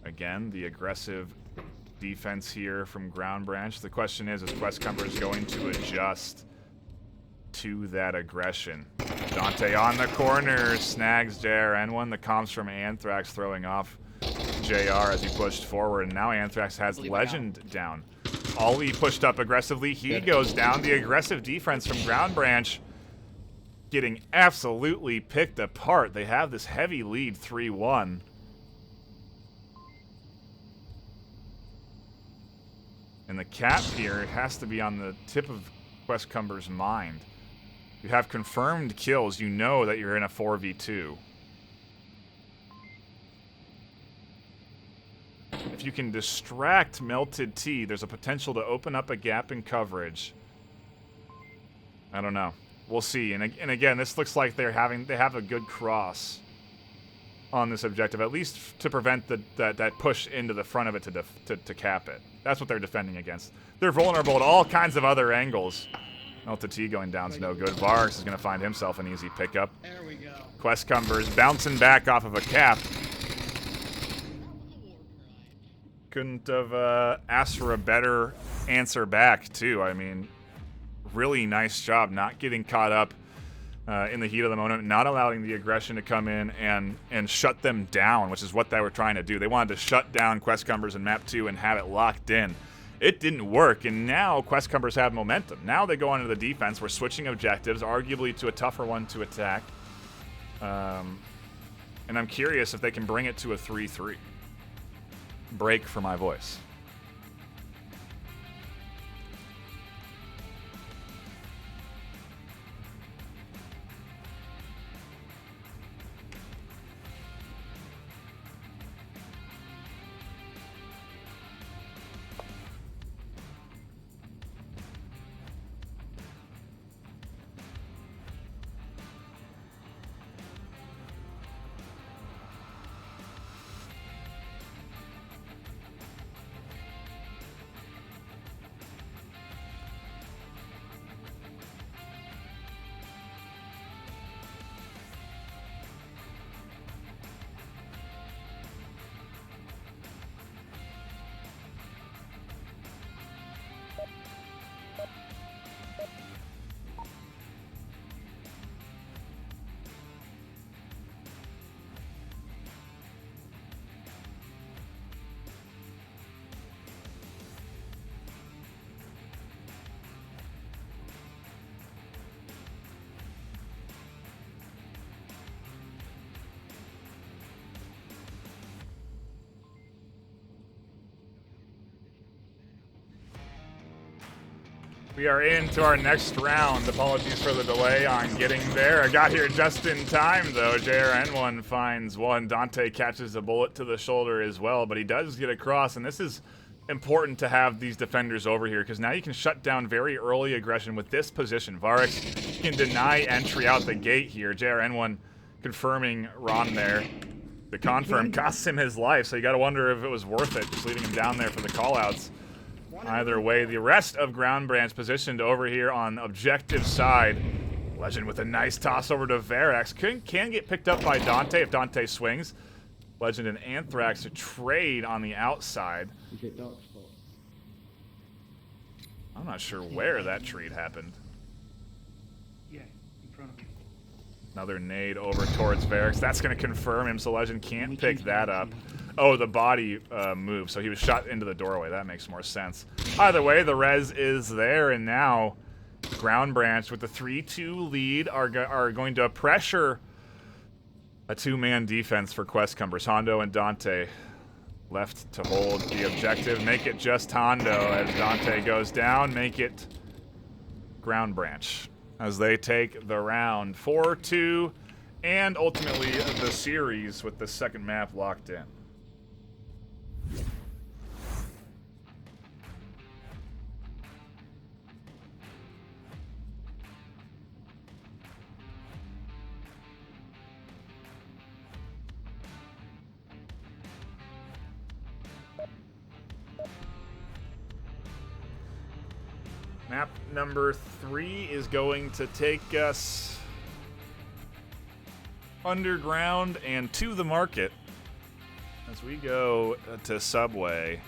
S1: Again, the aggressive defense here from Ground Branch. The question is Questcumbers going to adjust to that aggression? Dante on the corner, snags JRN1. The comms from Anthrax throwing off JR as he pushed forward, and now Anthrax has Legend down. Ollie pushed up aggressively. He goes down. The aggressive defense from Ground Branch getting absolutely picked apart. They have this heavy lead, 3-1. And the cap here has to be on the tip of Questcumbers' mind. You have confirmed kills. You know that you're in a 4v2. If you can distract Melted T, there's a potential to open up a gap in coverage. I don't know. We'll see. And again, this looks like they have a good cross on this objective, at least to prevent that push into the front of it to cap it. That's what they're defending against. They're vulnerable at all kinds of other angles. Melted T going down is no good. Varx is going to find himself an easy pickup.
S2: There we go.
S1: Questcumbers bouncing back off of a cap. Couldn't have asked for a better answer back, too. I mean, really nice job not getting caught up in the heat of the moment, not allowing the aggression to come in and shut them down, which is what they were trying to do. They wanted to shut down Questcumbers in map 2 and have it locked in. It didn't work, and now Questcumbers have momentum. Now they go on to the defense. We're switching objectives, arguably to a tougher one to attack. And I'm curious if they can bring it to a 3-3. Break for my voice. We are into our next round. Apologies for the delay on getting there. I got here just in time, though. JRN1 finds one. Dante catches a bullet to the shoulder as well, but he does get across, and this is important to have these defenders over here, because now you can shut down very early aggression with this position. Varix can deny entry out the gate here. JRN1 confirming Ron there. The confirm costs him his life, so you got to wonder if it was worth it, just leaving him down there for the callouts. Either way, the rest of Ground Branch positioned over here on objective side. Legend with a nice toss over to Verax. Can get picked up by Dante if Dante swings. Legend and Anthrax to trade on the outside. I'm not sure where that trade happened.
S3: Yeah, in front of me.
S1: Another nade over towards Verax. That's going to confirm him, so Legend can't pick that up. Oh, the body moved, so he was shot into the doorway. That makes more sense. Either way, the res is there, and now Ground Branch with the 3-2 lead are going to pressure a two-man defense for Questcumbers. Hondo and Dante left to hold the objective. Make it just Hondo as Dante goes down. Make it Ground Branch as they take the round 4-2 and ultimately the series with the second map locked in. Map number 3 is going to take us underground and to the market as we go to Subway.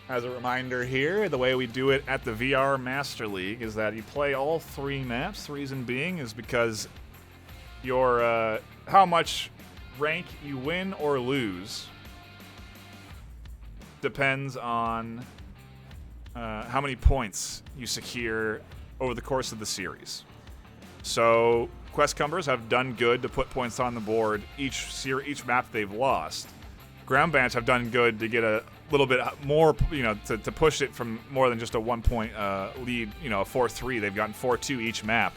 S1: As a reminder here, the way we do it at the VR Master League is that you play all 3 maps. The reason being is because your how much rank you win or lose depends on how many points you secure over the course of the series. So Questcumbers have done good to put points on the board each map they've lost. Ground Branch have done good to get a little bit more, to push it from more than just a 1-point lead, a 4-3. They've gotten 4-2 each map.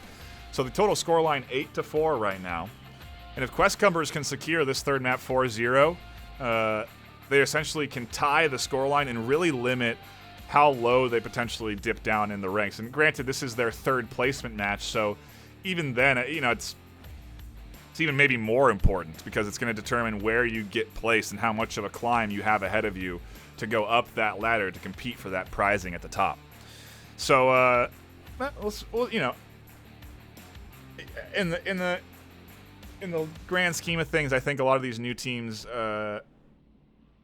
S1: So the total scoreline 8-4 right now. And if Questcumbers can secure this third map 4-0, they essentially can tie the scoreline and really limit how low they potentially dip down in the ranks. And granted, this is their third placement match, so even then, it's even maybe more important because it's going to determine where you get placed and how much of a climb you have ahead of you to go up that ladder to compete for that prizing at the top. So, in the grand scheme of things, I think a lot of these new teams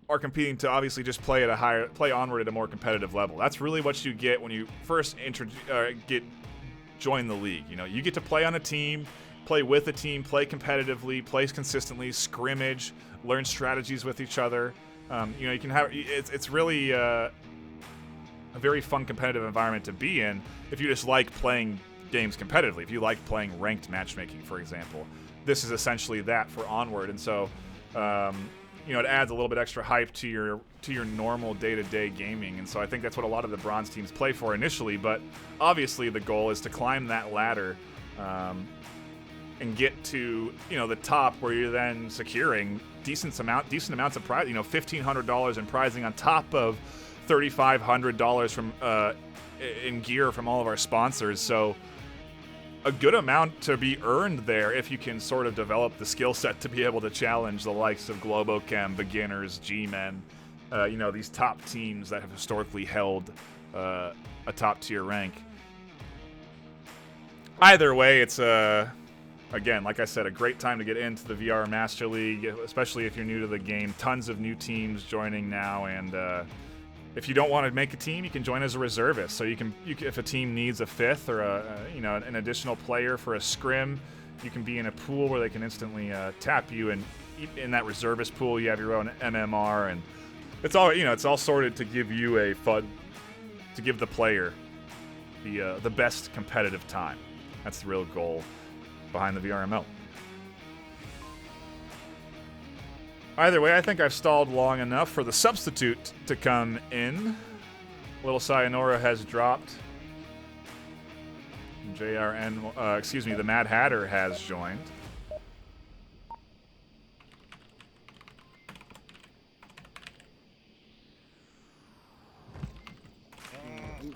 S1: are competing to obviously just play Onward at a more competitive level. That's really what you get when you first join the league. You get to play on a team, play with a team, play competitively, play consistently, scrimmage, learn strategies with each other. You can have it's really a very fun competitive environment to be in if you just like playing games competitively. If you like playing ranked matchmaking, for example, this is essentially that for Onward, and so. It adds a little bit extra hype to your normal day-to-day gaming, and so I think that's what a lot of the bronze teams play for initially. But obviously, the goal is to climb that ladder and get to the top, where you're then securing decent amounts of prize. $1,500 in prizing on top of $3,500 from in gear from all of our sponsors. So. A good amount to be earned there if you can sort of develop the skill set to be able to challenge the likes of Globochem, Beginners, G-Men, these top teams that have historically held a top-tier rank. Either way, it's, again, like I said, a great time to get into the VR Master League, especially if you're new to the game. Tons of new teams joining now, and if you don't want to make a team, you can join as a reservist. So you can if a team needs a fifth or an additional player for a scrim, you can be in a pool where they can instantly tap you, and in that reservist pool, you have your own MMR, and it's all sorted to give you to give the player the best competitive time. That's the real goal behind the VRML. Either way, I think I've stalled long enough for the substitute to come in. Little Sayonara has dropped. The Mad Hatter has joined.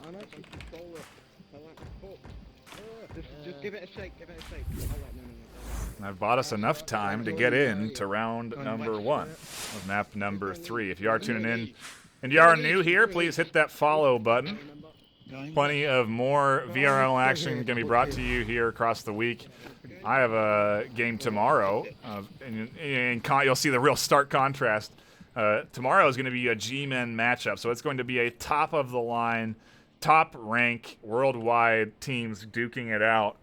S2: I'm actually controller. I like the foot. Just give it a shake, give it a shake. Oh, wait, no.
S1: I've bought us enough time to get in to round number 1 of map number 3. If you are tuning in and you are new here, please hit that follow button. Plenty of more VRML action going to be brought to you here across the week. I have a game tomorrow, and you'll see the real stark contrast. Tomorrow is going to be a G-Men matchup, so it's going to be a top-of-the-line, top-rank, worldwide teams duking it out.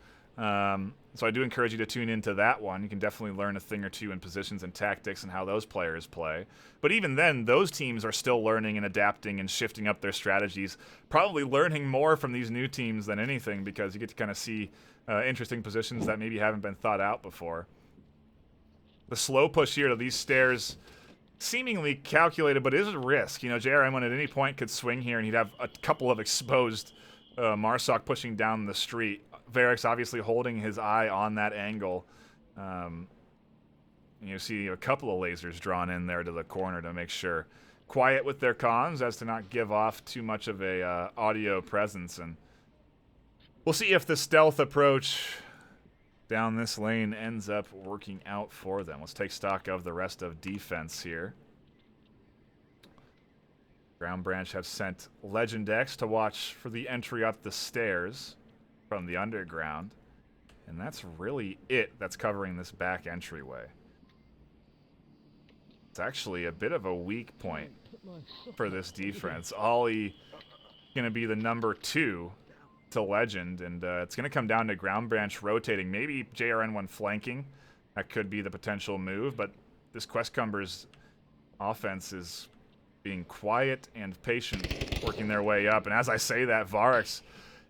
S1: So I do encourage you to tune into that one. You can definitely learn a thing or two in positions and tactics and how those players play. But even then, those teams are still learning and adapting and shifting up their strategies, probably learning more from these new teams than anything, because you get to kind of see interesting positions that maybe haven't been thought out before. The slow push here to these stairs, seemingly calculated, but is a risk. You know, JRN1 at any point could swing here, and he'd have a couple of exposed Marsoc pushing down the street. Varix obviously holding his eye on that angle. You see a couple of lasers drawn in there to the corner to make sure. Quiet with their comms as to not give off too much of a audio presence. And we'll see if the stealth approach down this lane ends up working out for them. Let's take stock of the rest of defense here. Ground Branch have sent Legend X to watch for the entry up the stairs from the underground, and that's really it that's covering this back entryway. It's actually a bit of a weak point for this defense. Ollie going to be the number 2 to Legend, and it's going to come down to Ground Branch rotating, maybe JRN1 flanking. That could be the potential move, but this Questcumbers offense is being quiet and patient, working their way up. And as I say that, Varix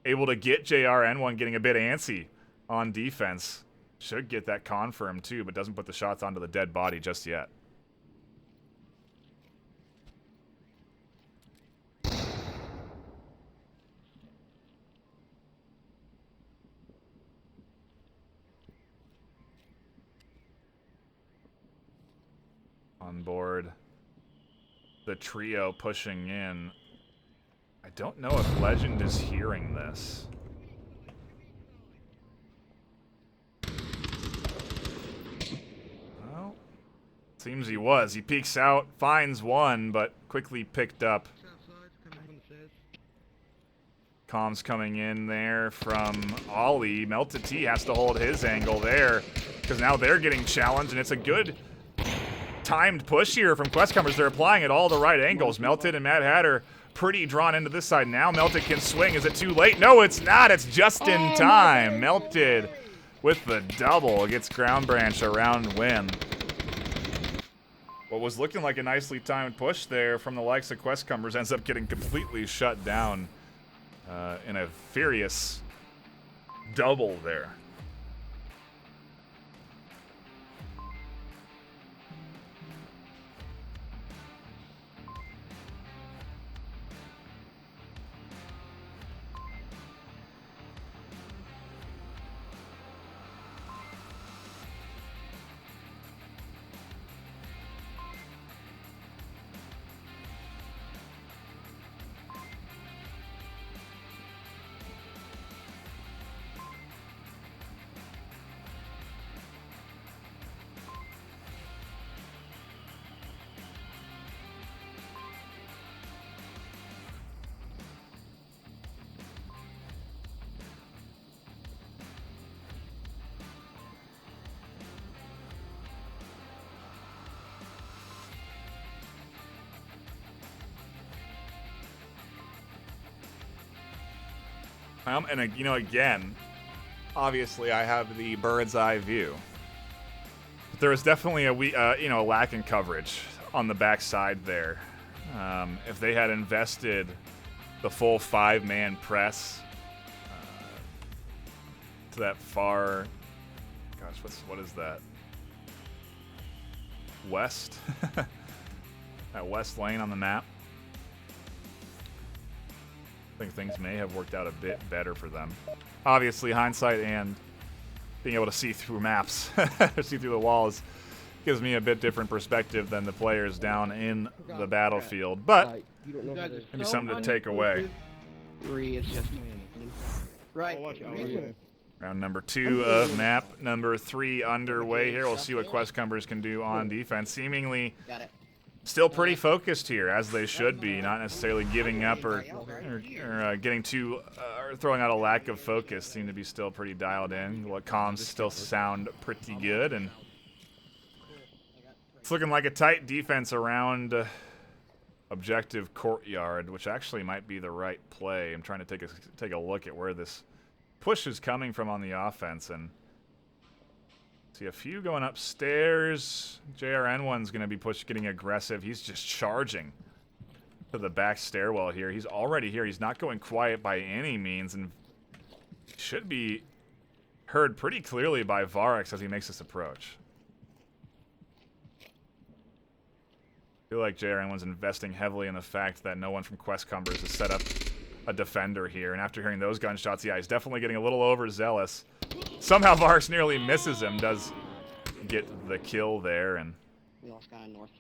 S1: able to get JRN1 getting a bit antsy on defense. Should get that confirmed too, but doesn't put the shots onto the dead body just yet. On board, the trio pushing in. I don't know if Legend is hearing this. Well, seems he was. He peeks out, finds one, but quickly picked up. Comms coming in there from Ollie. Melted T has to hold his angle there, because now they're getting challenged, and it's a good timed push here from Questcumbers. They're applying at all the right angles. Melted and Mad Hatter pretty drawn into this side. Now Melted can swing. Is it too late? No, it's not. It's just in time. Melted with the double gets Ground Branch a round win. What was looking like a nicely timed push there from the likes of Questcumbers ends up getting completely shut down in a furious double there. And you know, again, obviously I have the bird's eye view. But there is definitely a lack in coverage on the backside there. If they had invested the full 5-man press to that far, gosh, what is that? West, that west lane on the map. I think things may have worked out a bit better for them. Obviously, hindsight and being able to see through maps, see through the walls, gives me a bit different perspective than the players down in the battlefield. But maybe something to take away.
S2: 3 is just right.
S4: watch out.
S2: Reason.
S1: Round number 2 of map number 3 underway here. We'll see what Questcumbers can do on defense. Seemingly
S2: Got it.
S1: still pretty focused here, as they should be. Not necessarily giving up or getting too, or throwing out a lack of focus. Seem to be still pretty dialed in. What comms still sound pretty good, and it's looking like a tight defense around objective courtyard, which actually might be the right play. I'm trying to take a look at where this push is coming from on the offense, and see a few going upstairs. JRN1's going to be getting aggressive. He's just charging to the back stairwell here. He's already here. He's not going quiet by any means, and should be heard pretty clearly by Varix as he makes this approach. I feel like JRN1's investing heavily in the fact that no one from Questcumbers has set up a defender here, and after hearing those gunshots, yeah, he's definitely getting a little overzealous. Somehow Varix nearly misses him, does get the kill there, and
S2: We lost guy on north.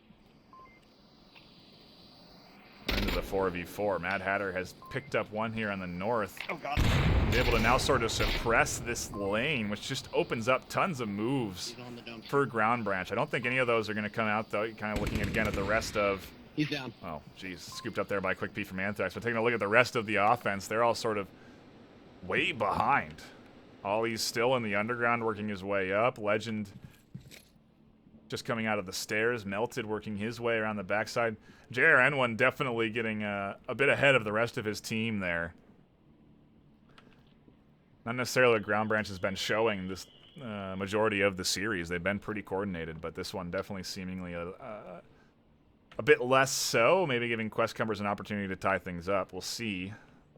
S1: into the 4v4. Mad Hatter has picked up one here on the north.
S2: Oh god.
S1: He's able to now sort of suppress this lane, which just opens up tons of moves
S2: He's on the dome.
S1: for Ground Branch. I don't think any of those are going to come out, though. You're kind of looking again at the rest of...
S2: He's down.
S1: Oh, geez. Scooped up there by a quick peek from Anthrax. But taking a look at the rest of the offense, they're all sort of way behind. Ollie's still in the underground working his way up. Legend just coming out of the stairs. Melted working his way around the backside. JRN1 definitely getting a bit ahead of the rest of his team there. Not necessarily what Ground Branch has been showing this majority of the series. They've been pretty coordinated, but this one definitely seemingly a bit less so, maybe giving Questcumbers an opportunity to tie things up. We'll see.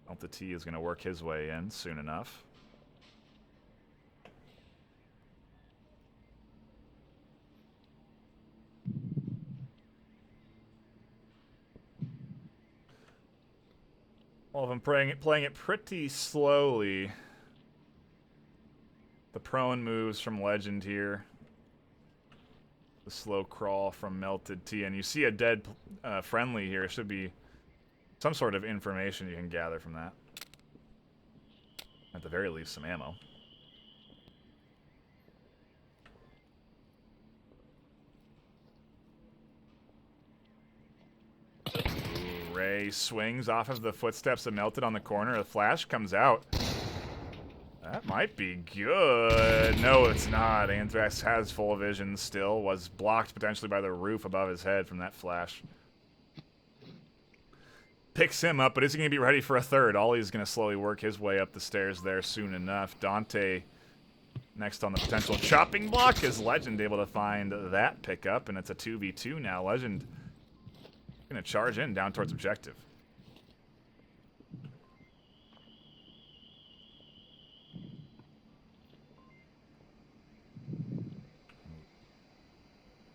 S1: Alpha T is going to work his way in soon enough. All of them playing it pretty slowly. The prone moves from Legend here. The slow crawl from Melted T, and you see a dead friendly here. Should be some sort of information you can gather from that. At the very least, some ammo. Ooh, Ray swings off of the footsteps of Melted on the corner. The flash comes out. That might be good. No, it's not. Anthrax has full vision still. Was blocked potentially by the roof above his head from that flash. Picks him up, but is he going to be ready for a third? Ollie's going to slowly work his way up the stairs there soon enough. Dante next on the potential chopping block. Is Legend able to find that pickup? And it's a 2v2 now. Legend going to charge in down towards objective.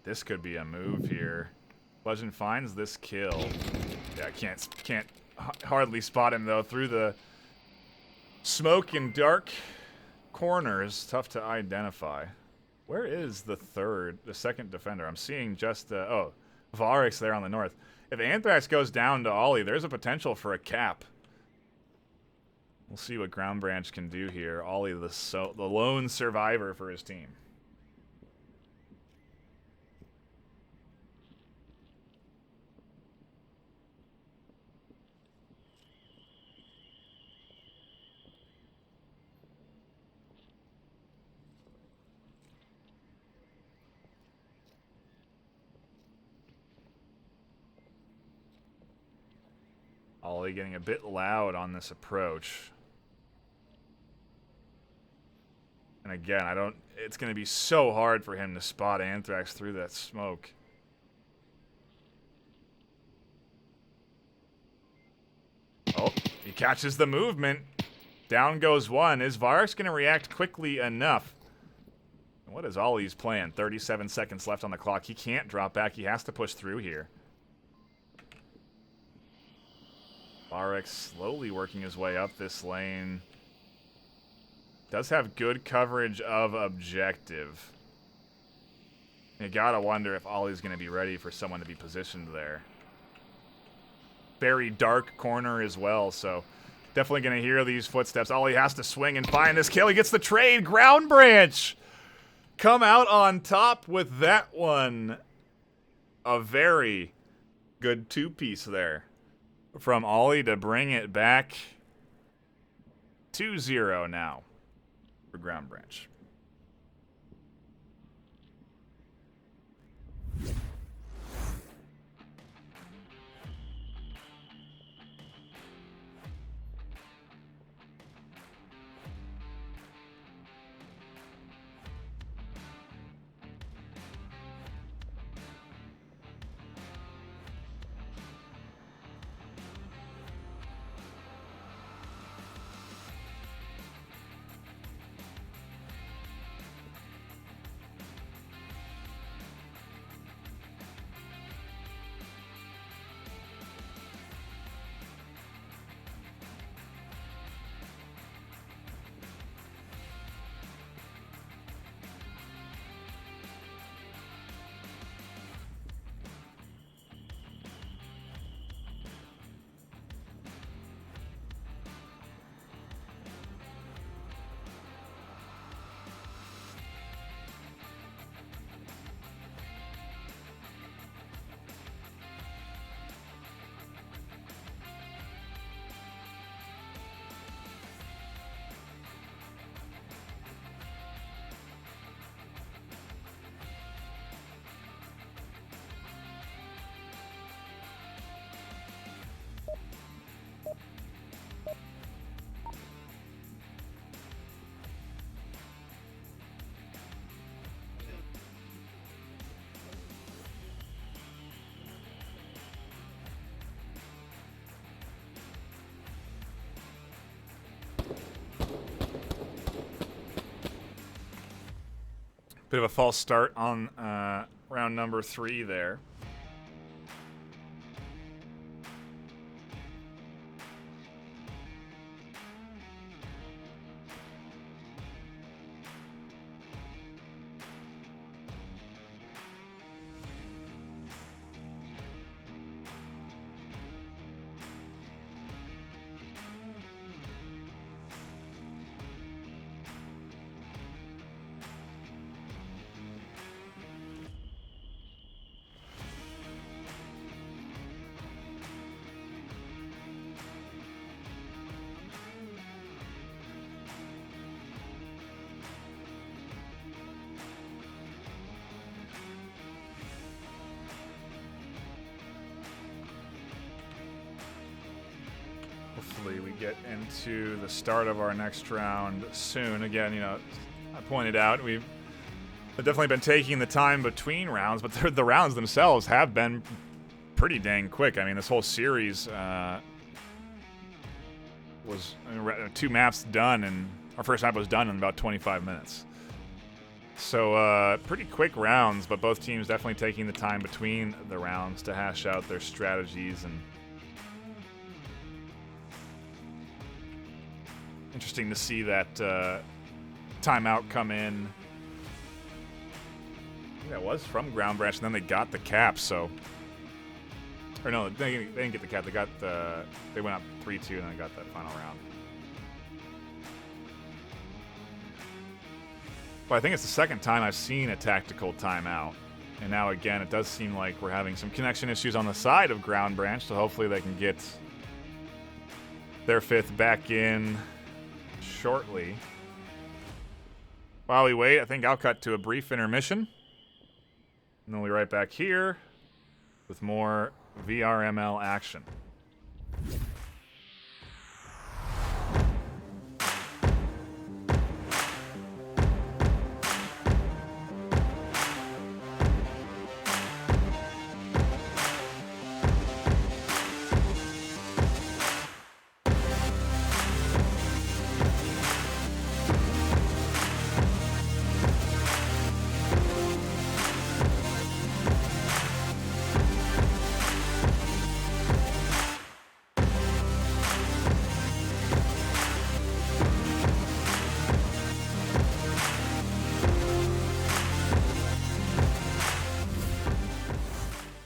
S1: This could be a move here. Legend finds this kill. Yeah, can't hardly spot him though through the smoke and dark corners. Tough to identify. Where is the second defender? I'm seeing just Varix there on the north. If Anthrax goes down to Ollie, there's a potential for a cap. We'll see what Ground Branch can do here. Ollie, the lone survivor for his team. Ollie getting a bit loud on this approach. And again, it's going to be so hard for him to spot Anthrax through that smoke. Oh, he catches the movement. Down goes one. Is Varix going to react quickly enough? What is Ollie's plan? 37 seconds left on the clock. He can't drop back. He has to push through here. Varix slowly working his way up this lane. Does have good coverage of objective. You gotta wonder if Ollie's gonna be ready for someone to be positioned there. Very dark corner as well, so Definitely going to hear these footsteps. Ollie has to swing and find this kill. He gets the trade. Ground Branch come out on top with that one. A very good two-piece there from Ollie to bring it back 2-0 now for Ground Branch. Bit of a false start on round number 3 there. Hopefully we get into the start of our next round soon. Again, you know, I pointed out we've definitely been taking the time between rounds, but the rounds themselves have been pretty dang quick. I mean, this whole series was 2 maps done, and our first map was done in about 25 minutes. So pretty quick rounds, but both teams definitely taking the time between the rounds to hash out their strategies. And interesting to see that timeout come in. Yeah, it was from Ground Branch, and then they got the cap. So, or no, they didn't get the cap. They got they went up 3-2, and then got that final round. But I think it's the second time I've seen a tactical timeout. And now, again, it does seem like we're having some connection issues on the side of Ground Branch, so hopefully they can get their 5th back in shortly. While we wait, I think I'll cut to a brief intermission. And then we'll be right back here with more VRML action.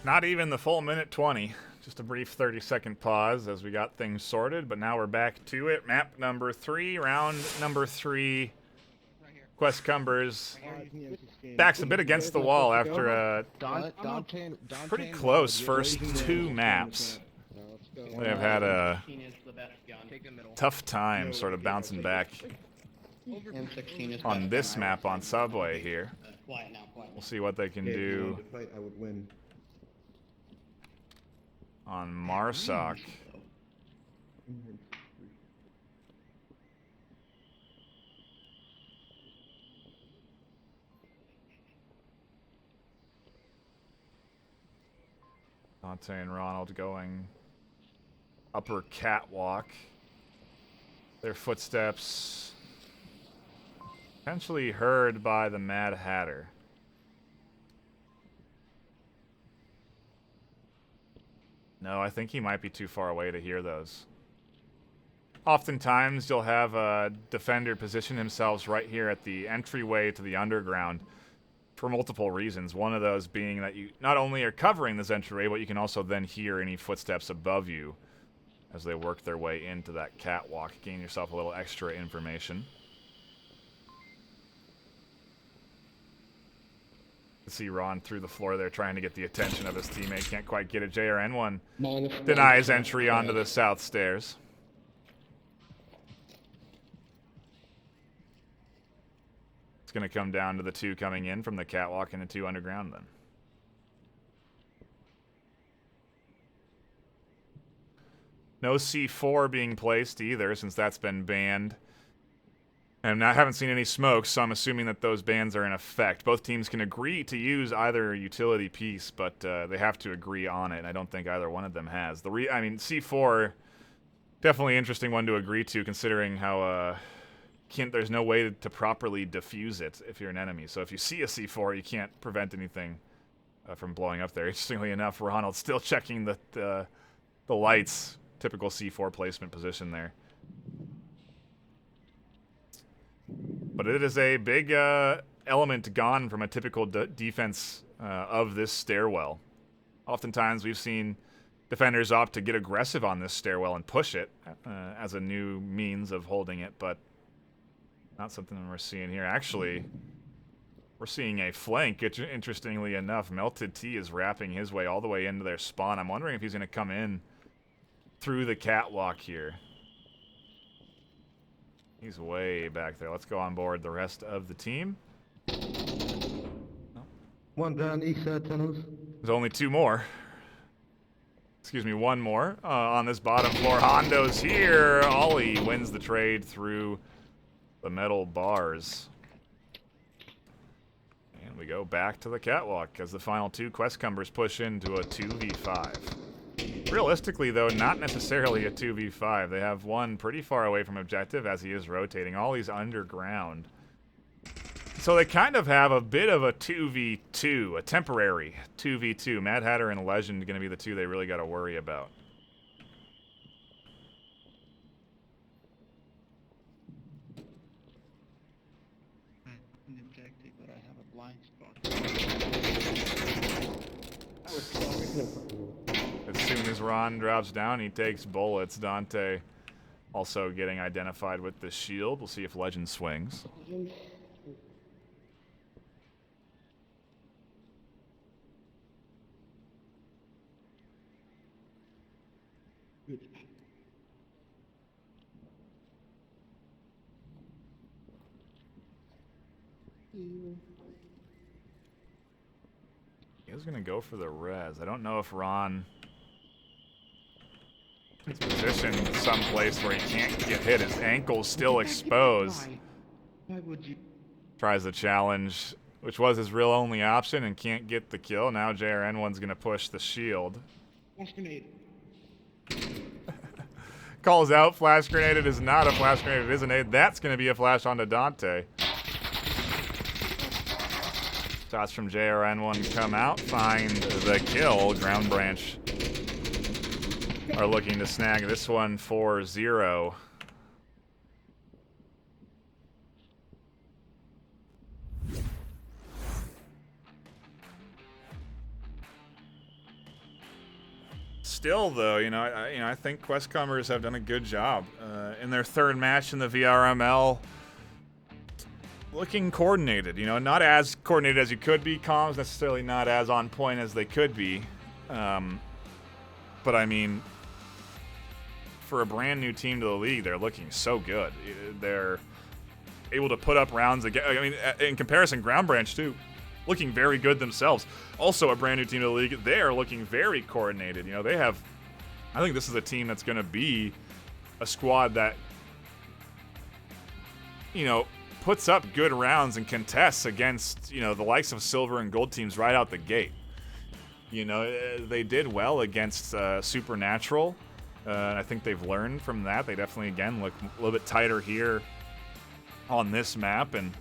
S1: Not even the full minute 20. Just a brief 30-second pause as we got things sorted, but now we're back to it. Map number 3, round number 3. Questcumbers backs a bit against the wall after a pretty close first 2 maps. They have had a tough time sort of bouncing back on this map on Subway here. We'll see what they can do on Marsoc. Dante and Ronald going upper catwalk. Their footsteps potentially heard by the Mad Hatter. No, I think he might be too far away to hear those. Oftentimes, you'll have a defender position themselves right here at the entryway to the underground for multiple reasons. One of those being that you not only are covering this entryway, but you can also then hear any footsteps above you as they work their way into that catwalk. Gain yourself a little extra information. See Ron through the floor there trying to get the attention of his teammate. Can't quite get it. JRN1 denies entry onto the south stairs. It's going to come down to the 2 coming in from the catwalk and the 2 underground then. No C4 being placed either, since that's been banned. And I haven't seen any smoke, so I'm assuming that those bans are in effect. Both teams can agree to use either utility piece, but they have to agree on it, and I don't think either one of them has. I mean, C4, definitely interesting one to agree to, considering how there's no way to properly defuse it if you're an enemy. So if you see a C4, you can't prevent anything from blowing up there. Interestingly enough, Ronald's still checking the lights. Typical C4 placement position there. But it is a big element gone from a typical defense of this stairwell. Oftentimes we've seen defenders opt to get aggressive on this stairwell and push it as a new means of holding it, but not something we're seeing here. Actually, we're seeing a flank. Interestingly enough, Melted T is wrapping his way all the way into their spawn. I'm wondering if he's going to come in through the catwalk here. He's way back there. Let's go on board the rest of the team.
S2: One down east side tunnels.
S1: There's only 2 more. Excuse me, 1 more. On this bottom floor, Hondo's here. Ollie wins the trade through the metal bars. And we go back to the catwalk as the final 2 Questcumbers push into a 2v5. Realistically, though, not necessarily a 2v5. They have one pretty far away from objective as he is rotating. Ollie's underground. So they kind of have a bit of a 2v2, a temporary 2v2. Mad Hatter and Legend are going to be the 2 they really got to worry about.
S3: An objective, but I have a blind spot.
S1: As soon as Ron drops down, he takes bullets. Dante also getting identified with the shield. We'll see if Legend swings. He was going to go for the res. I don't know if Ron is positioned someplace where he can't get hit. His ankle's still exposed.
S3: Why would you?
S1: Tries the challenge, which was his real only option, and can't get the kill. Now JRN1's going to push the shield.
S3: Flash grenade.
S1: Calls out flash grenade. It is not a flash grenade. It is a nade. That's going to be a flash onto Dante. Shots from JRN1 come out, find the kill. Ground Branch are looking to snag this one 4-0. still, though, I think Questcumbers have done a good job in their third match in the VRML. Looking coordinated, not as coordinated as you could be. Comms necessarily not as on point as they could be. But I mean, for a brand new team to the league, they're looking so good. They're able to put up rounds again. I mean, in comparison, Ground Branch too, looking very good themselves. Also a brand new team to the league. They are looking very coordinated. They have, I think this is a team that's going to be a squad that, puts up good rounds and contests against, the likes of silver and gold teams right out the gate. They did well against Supernatural. And I think they've learned from that. They definitely, again, look a little bit tighter here on this map, and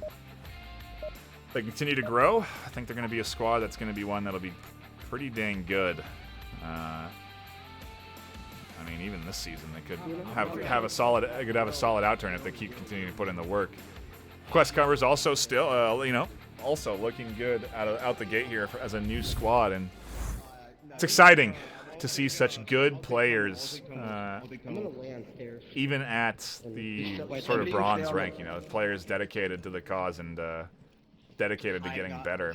S1: they continue to grow. I think they're going to be a squad that's going to be one that'll be pretty dang good. I mean, even this season, they could have a solid outturn if they keep continuing to put in the work. Questcumbers also still, also looking good out the gate here as a new squad, and it's exciting to see such good players, even at the sort of bronze rank, players dedicated to the cause and dedicated to getting better.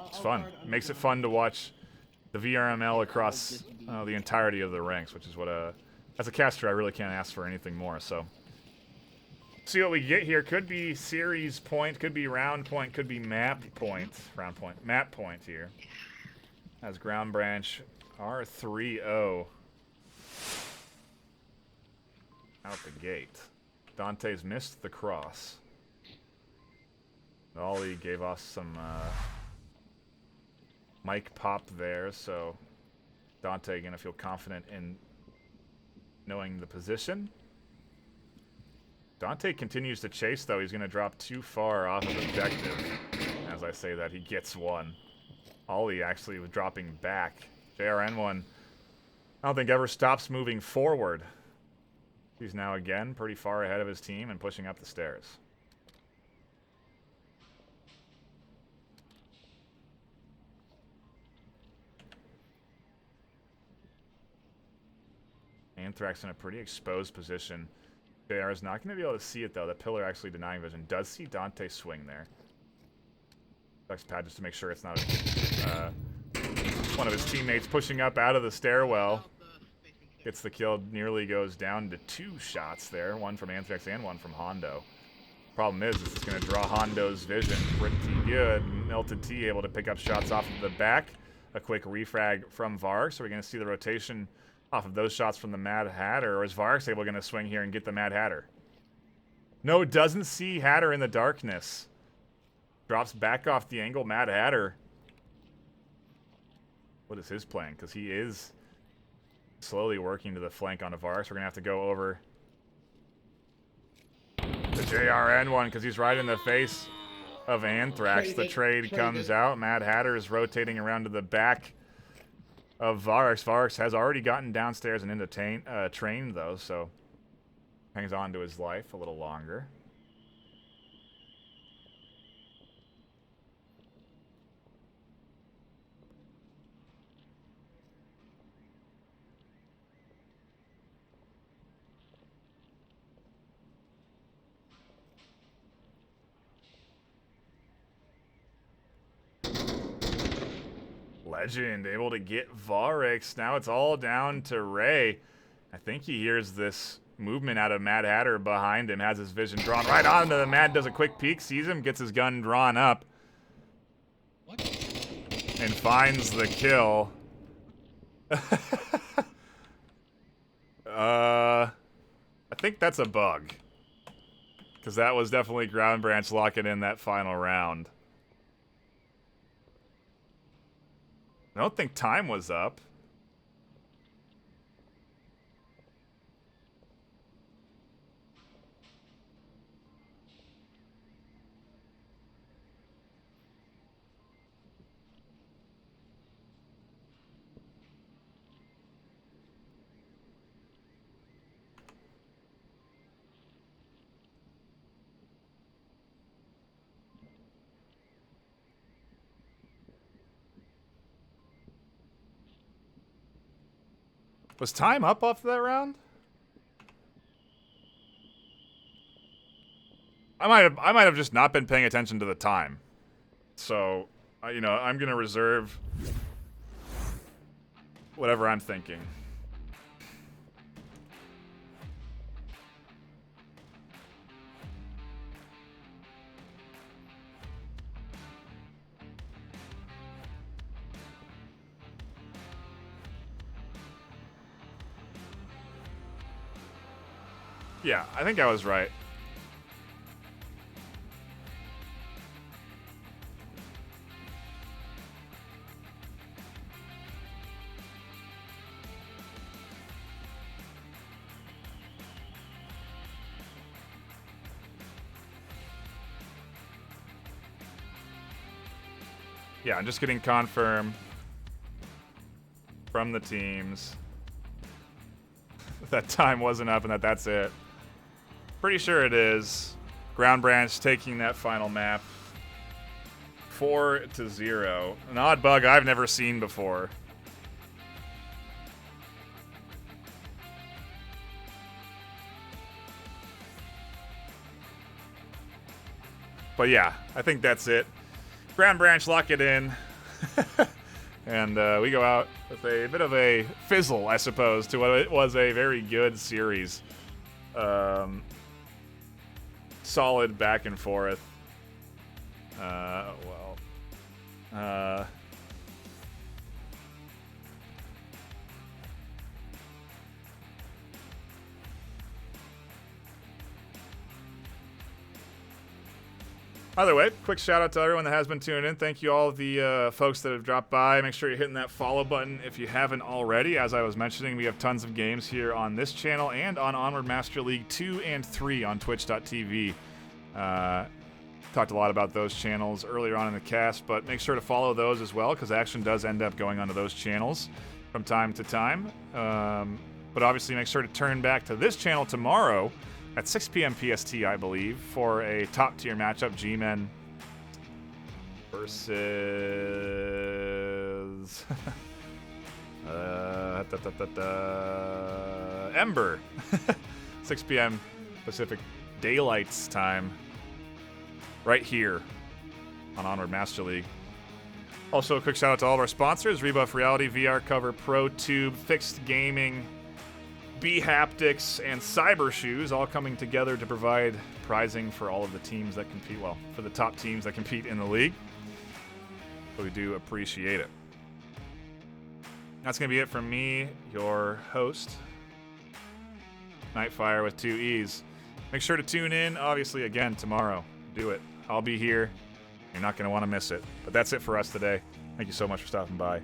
S1: It's fun. It makes it fun to watch the VRML across the entirety of the ranks, which is what, as a caster, I really can't ask for anything more. So, see what we get here. Could be series point, could be round point, could be map point. Map point here. As Ground Branch R3-0 out the gate. Dante's missed the cross. Ollie gave us some mic pop there, so Dante gonna feel confident in knowing the position. Dante continues to chase, though. He's gonna drop too far off of objective. As I say that, he gets one. Ollie actually was dropping back. JRN1, I don't think ever stops moving forward. He's now again pretty far ahead of his team and pushing up the stairs. Anthrax in a pretty exposed position. JR is not going to be able to see it, though. The pillar actually denying vision. Does see Dante swing there. Checks pad just to make sure it's not one of his teammates pushing up out of the stairwell. Gets the kill, nearly goes down to 2 shots there. One from Anthrax and one from Hondo. Problem is it's going to draw Hondo's vision pretty good. Melted T able to pick up shots off of the back. A quick refrag from Varg. So we're going to see the rotation off of those shots from the Mad Hatter. Or is Varg able going to swing here and get the Mad Hatter? No, doesn't see Hatter in the darkness. Drops back off the angle. Mad Hatter. What is his plan? Because he is slowly working to the flank on Varg. So we're going to have to go over the JRN one because he's right in the face of Anthrax. The trade comes out. Mad Hatter is rotating around to the back of Varx. Varx has already gotten downstairs and into train, though, so hangs on to his life a little longer. Legend able to get Varix. Now it's all down to Ray. I think he hears this movement out of Mad Hatter behind him, has his vision drawn right onto the Mad, does a quick peek, sees him, gets his gun drawn up, and finds the kill. I think that's a bug, because that was definitely Ground Branch locking in that final round. I don't think time was up. Was time up after that round? I might have just not been paying attention to the time. So, you know, I'm gonna reserve whatever I'm thinking. Yeah, I think I was right. Yeah, I'm just getting confirmed from the teams that time wasn't up and that's it. Pretty sure it is. Ground Branch taking that final map 4-0. An odd bug I've never seen before. But yeah, I think that's it. Ground Branch, lock it in. And we go out with a bit of a fizzle, I suppose, to what was a very good series. Solid back and forth. Either way, quick shout out to everyone that has been tuning in. Thank you all of the folks that have dropped by. Make sure you're hitting that follow button if you haven't already. As I was mentioning, we have tons of games here on this channel and on Onward Master League 2 and 3 on twitch.tv. Talked a lot about those channels earlier on in the cast, but make sure to follow those as well because action does end up going onto those channels from time to time. But obviously make sure to turn back to this channel tomorrow at 6 p.m. PST, I believe, for a top-tier matchup, G-Men versus Ember. 6 p.m. Pacific Daylight's time, right here on Onward Master League. Also, a quick shout-out to all of our sponsors, Rebuff Reality, VR Cover, ProTube, Fixed Gaming, B-Haptics, and Cyber Shoes, all coming together to provide prizing for all of the teams that compete, well, for the top teams that compete in the league. So we do appreciate it. That's going to be it from me, your host, NightFiree with 2 E's. Make sure to tune in, obviously, again, tomorrow. Do it. I'll be here. You're not going to want to miss it. But that's it for us today. Thank you so much for stopping by.